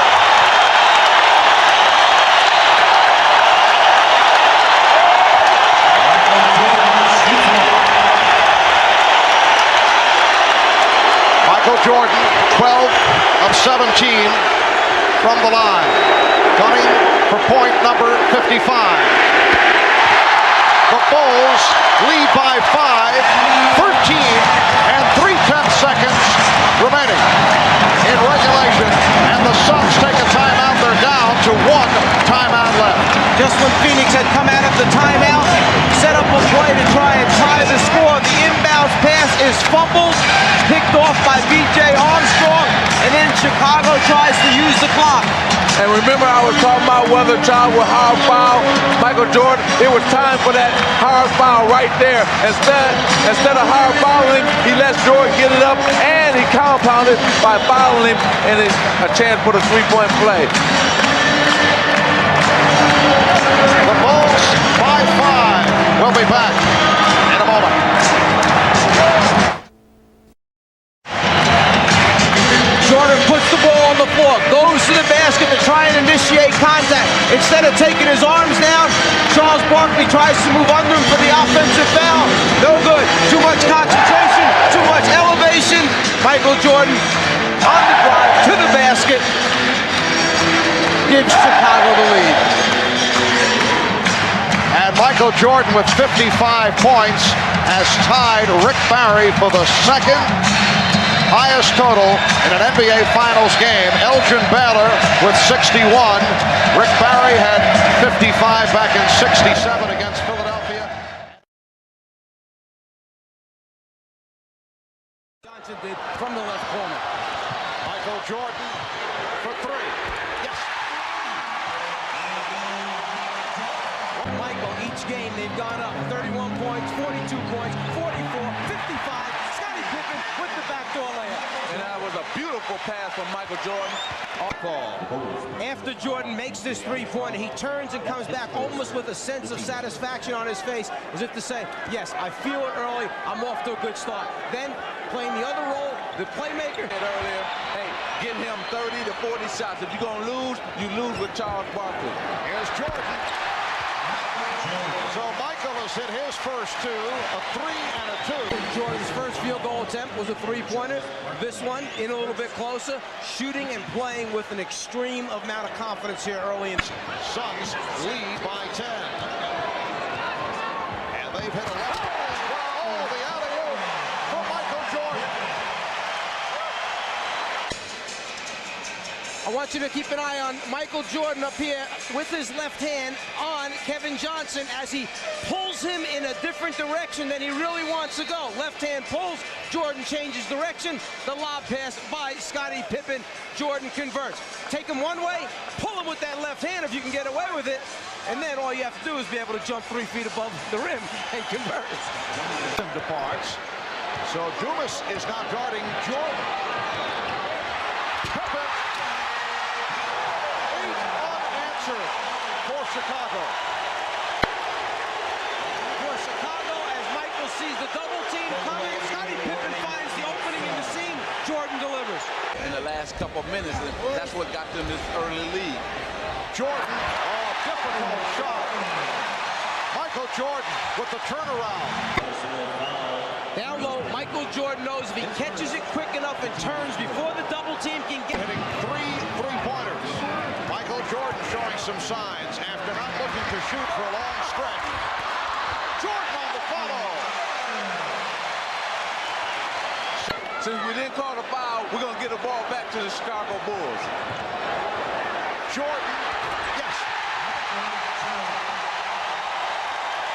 Michael Jordan, 12 of 17 from the line. Gunning for point number 55. The Bulls lead by 5. Just when Phoenix had come out of the timeout, set up a play to try and tie the score. The inbounds pass is fumbled, picked off by B.J. Armstrong, and then Chicago tries to use the clock. And remember, I was talking about whether child would hard foul Michael Jordan. It was time for that hard foul right there. Instead of hard fouling, he lets Jordan get it up, and he compounded by fouling him, and it's a chance for the three-point play. The Bulls by 5. We'll be back in a moment. Jordan puts the ball on the floor, goes to the basket to try and initiate contact. Instead of taking his arms down, Charles Barkley tries to move under him for the offensive foul. No good. Too much concentration, too much elevation. Michael Jordan on the drive to the basket gives Chicago the lead. And Michael Jordan with 55 points has tied Rick Barry for the second highest total in an NBA Finals game. Elgin Baylor with 61. Rick Barry had 55 back in 67 against Philadelphia. Johnson did from the left corner. Michael Jordan for 3. Yes. Michael, each game they've gone up 31 points, 42 points, 44, 55. Scottie Pippen with the backdoor layup. And that was a beautiful pass from Michael Jordan. After Jordan makes this three-pointer, he turns and comes back almost with a sense of satisfaction on his face, as if to say, yes, I feel it early, I'm off to a good start. Then, playing the other role, the playmaker. Earlier, hey, get him 30 to 40 shots. If you're going to lose, you lose with Charles Barkley. Here's Jordan. So Michael has hit his first 2, a 3 and a 2. Jordan's first field goal attempt was a three-pointer. This one, in a little bit closer, shooting and playing with an extreme amount of confidence here early in. Suns lead by 10. And they've hit 11. Oh, the alley-oop from Michael Jordan. I want you to keep an eye on Michael Jordan up here with his left hand on Kevin Johnson as he pulls him in a different direction than he really wants to go. Left hand pulls, Jordan changes direction. The lob pass by Scottie Pippen. Jordan converts. Take him one way, pull him with that left hand if you can get away with it. And then all you have to do is be able to jump 3 feet above the rim and convert. Departs. So Dumas is now guarding Jordan. Pippen. 8 unanswered for Chicago. For Chicago, as Michael sees the double team coming, Scottie Pippen finds the opening in the seam. Jordan delivers. In the last couple of minutes, and that's what got them this early lead. Jordan, difficult shot. Michael Jordan with the turnaround. Down low, Michael Jordan knows if he catches it quick enough and turns before the double team can get... Hitting 3 three-pointers. Michael Jordan showing some signs after not looking to shoot for a long stretch. Jordan on the follow. Since we didn't call the foul, we're going to get the ball back to the Chicago Bulls. Jordan, yes.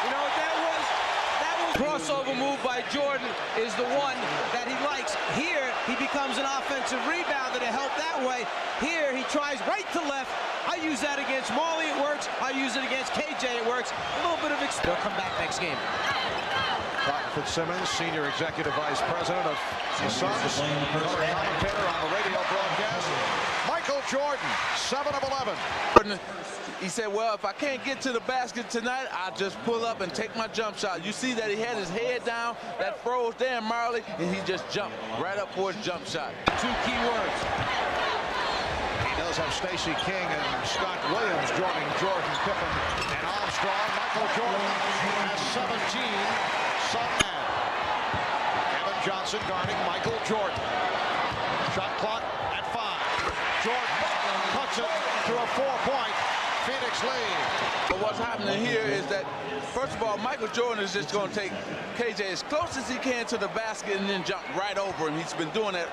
You know what that was? That was crossover move by Jordan is the one that he likes. Here, he becomes an offensive rebounder to help that way. Here, he tries right to left. I use that against Marley, it works. I use it against KJ, it works. A little bit of they'll come back next game. Cotton Fitzsimmons, Senior Executive Vice President of the Suns, commentator on the radio broadcast. Michael Jordan, 7 of 11. He said, well, if I can't get to the basket tonight, I'll just pull up and take my jump shot. You see that he had his head down, that froze Dan Marley, and he just jumped right up for his jump shot. 2 key words. He does have Stacey King and Scott Williams joining Jordan, Pippen, and Armstrong. Michael Jordan has 17. Sun man. Kevin Johnson guarding Michael Jordan. Shot clock at 5. Jordan cuts it to a 4-point Phoenix lead. But what's happening here is that, first of all, Michael Jordan is just going to take KJ as close as he can to the basket and then jump right over him. He's been doing that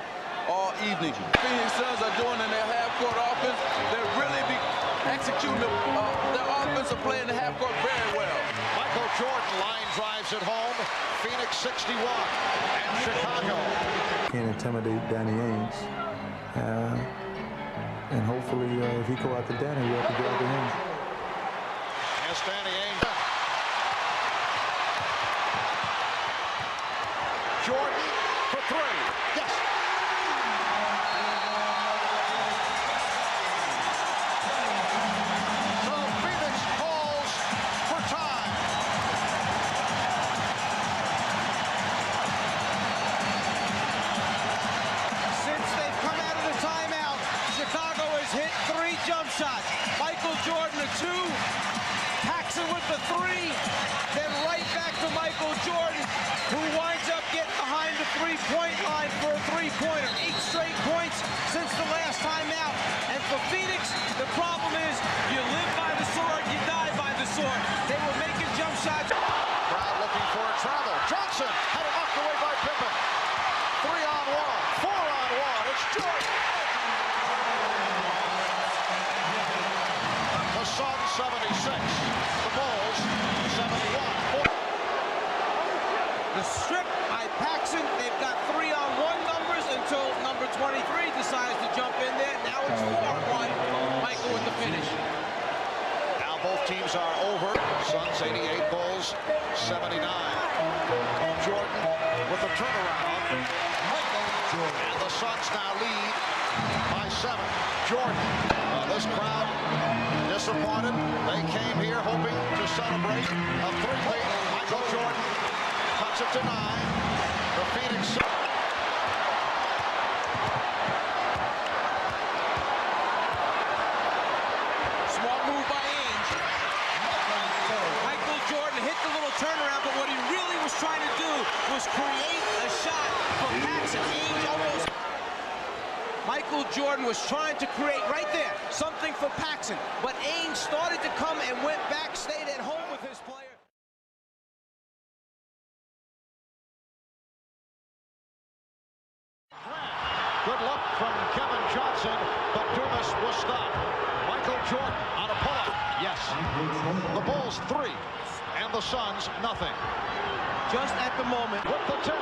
all evening. Phoenix Suns are doing in their half-court offense. They're really executing their offensive play in the half court very well. Michael Jordan line drives it home. Phoenix 61 and Chicago. Can't intimidate Danny Ainge. And hopefully, if he go after Danny, we have to go after him. Yes, Danny Ainge. Jordan for three. Yes. So Phoenix calls for time. Since they've come out of the timeout, Chicago has hit 3 jump shots. Michael Jordan a 2, Paxson with the 3, then right back to Michael Jordan, who winds up getting behind the three-point line for a three-pointer. 8 straight points since the last timeout. And for Phoenix, the problem is you live by the sword, you die by the sword. They were making jump shots. Crowd looking for a travel. Johnson had it knocked away by Pippen. 3-on-1, 4-on-1. It's Jordan. The Suns 76. The Bulls 71. The strip by Paxson. They've got 3-on-1 numbers until number 23 decides to jump in there. Now it's 4-on-1. Michael with the finish. Now both teams are over. Suns 88, Bulls 79. Jordan with the turnaround. And the Suns now lead by 7. Jordan. This crowd disappointed. They came here hoping to celebrate a three-peat. Michael Jordan cuts it to 9. The Phoenix. Smart move by Ainge. Michael Jordan hit the little turnaround, but what he really was trying to do was create a shot for Paxson. Ainge almost. Michael Jordan was trying to create right there something for Paxson, but Ainge started to come and went back, stayed at home with his player. Good luck from Kevin Johnson, but Dumas was stopped. Michael Jordan on a pull-up. Yes. The Bulls 3 and the Suns nothing. Just at the moment. With the 10.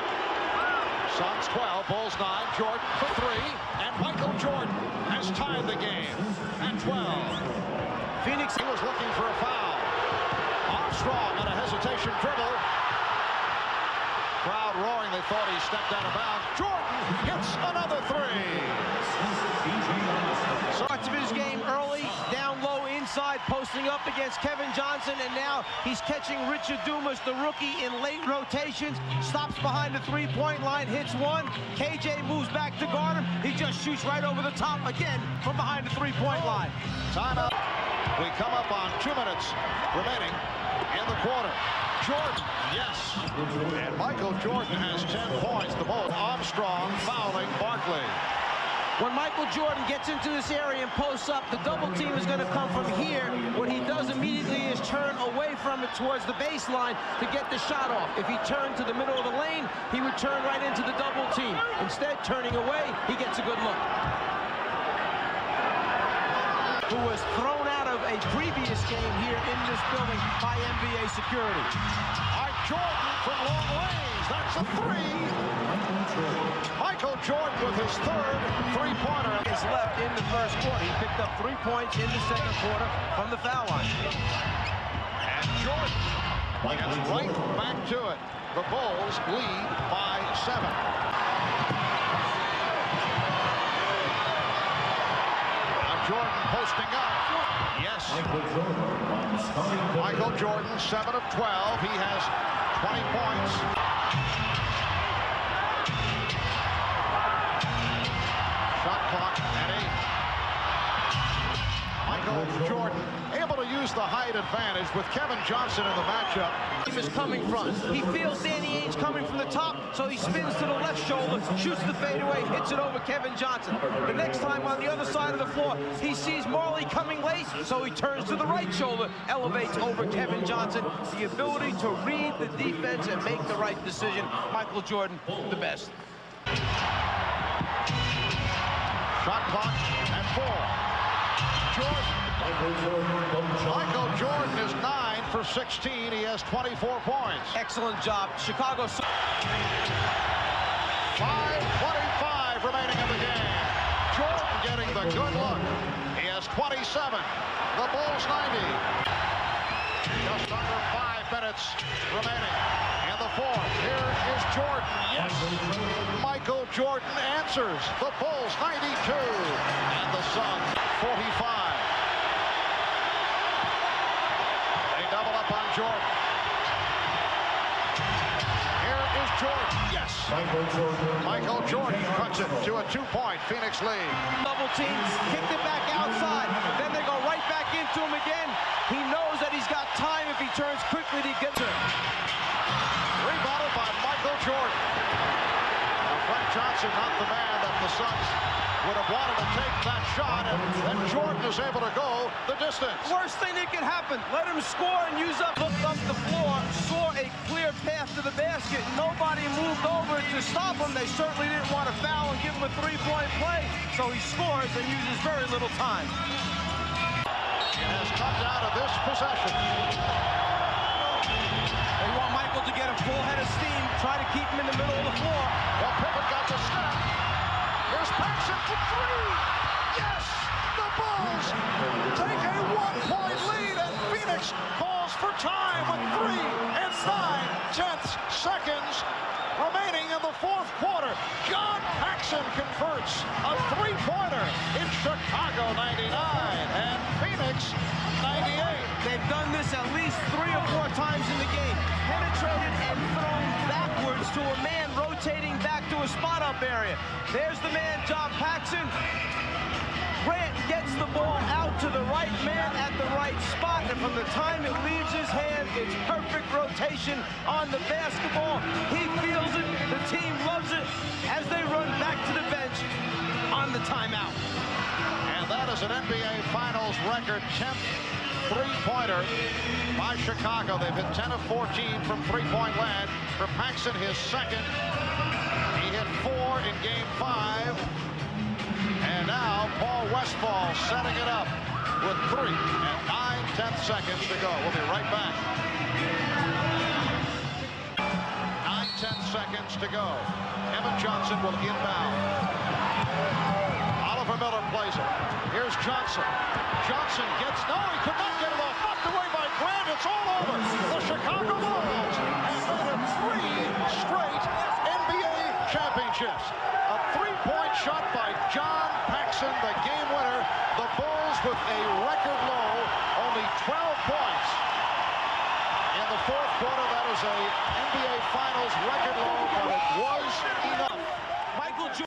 Suns 12, Bulls 9. Jordan for 3, and Michael Jordan has tied the game at 12. Phoenix was looking for a foul. Armstrong on a hesitation dribble. Crowd roaring. They thought he stepped out of bounds. Jordan hits another 3. Starts of his game early, down low inside, posting up against Kevin Johnson, and now he's catching Richard Dumas, the rookie, in late rotations. Stops behind the three-point line, hits 1. KJ moves back to guard him. He just shoots right over the top again from behind the three-point line. Timeout. We come up on 2 minutes remaining in the quarter. Jordan, yes. And Michael Jordan has 10 points. The Bulls. Armstrong fouling Barkley. When Michael Jordan gets into this area and posts up, the double team is going to come from here. What he does immediately is turn away from it towards the baseline to get the shot off. If he turned to the middle of the lane, he would turn right into the double team. Instead, turning away, he gets a good look. Who was thrown out of a previous game here in this building by NBA security. All right, Jordan from long range. That's a 3. Michael Jordan with his 3rd three-pointer. Is left in the first quarter. He picked up 3 points in the second quarter from the foul line. And Jordan gets right back to it. The Bulls lead by 7. Jordan posting up. Yes. Michael Jordan, 7 of 12. He has 20 points. Shot clock at 8. Michael Jordan able to use the height advantage with Kevin Johnson in the matchup. He is coming from. He feels Danny Ainge coming from the top, so he spins to the left shoulder, shoots the fadeaway, hits it over Kevin Johnson. The next time on the other side of the floor, he sees Marley coming late, so he turns to the right shoulder, elevates over Kevin Johnson. The ability to read the defense and make the right decision. Michael Jordan, the best. Shot clock at 4. Jordan Michael Jordan is 9 for 16. He has 24 points. Excellent job. Chicago. 5:25 remaining in the game. Jordan getting the good look. He has 27. The Bulls 90. Just under 5 minutes remaining in the fourth. Here is Jordan. Yes. Michael Jordan answers. The Bulls 92. And the Suns 45. They double up on Jordan. Here is Jordan. Yes. Michael Jordan cuts it to a 2-point Phoenix lead. Double team, kicked it back outside. Then they go right back into him again. He knows that he's got time if he turns quickly to get to it. Rebounded by Michael Jordan. Now Frank Johnson, not the man that the Suns would have wanted to take that shot, and Jordan is able to go the distance. Worst thing that could happen, let him score and use up, looked up the floor, saw a clear path to the basket. Nobody moved over to stop him. They certainly didn't want to foul and give him a 3-point play, so he scores and uses very little time. It has come down to this possession. They want Michael to get a full head of steam, try to keep him in the middle of the floor. Well, Pippen got the step. Here's Paxson for 3. Yes! The Bulls take a 1-point lead, and Phoenix calls for time with 3 and 9/10 seconds remaining in the fourth quarter. John Paxson converts a 3-pointer in Chicago 99 and Phoenix 98. They've done this at least 3 or 4 times in the game. Penetrated and thrown backwards to a man rotating back to a spot-up area. There's the man, John Paxson. Grant gets the ball out to the right man at the right spot, and from the time it leaves his hand, it's perfect rotation on the basketball. He feels it, the team loves it, as they run back to the bench on the timeout. And that is an NBA Finals record 10th 3-pointer by Chicago. They've hit 10 of 14 from 3-point land. For Paxson, his second. He hit 4 in Game 5. And now Paul Westphal setting it up with 3 and 9/10 seconds to go. We'll be right back. 9/10 seconds to go. Evan Johnson will inbound. Oliver Miller plays it. Here's Johnson. Johnson gets, no, he could not get it off. Knocked away by Grant. It's all over. The Chicago Bulls have made it 3 straight NBA championships. A 3-point shot by John Paxson, the game winner. The Bulls with a record low, only 12 points in the fourth quarter. That is a NBA Finals record low, but it was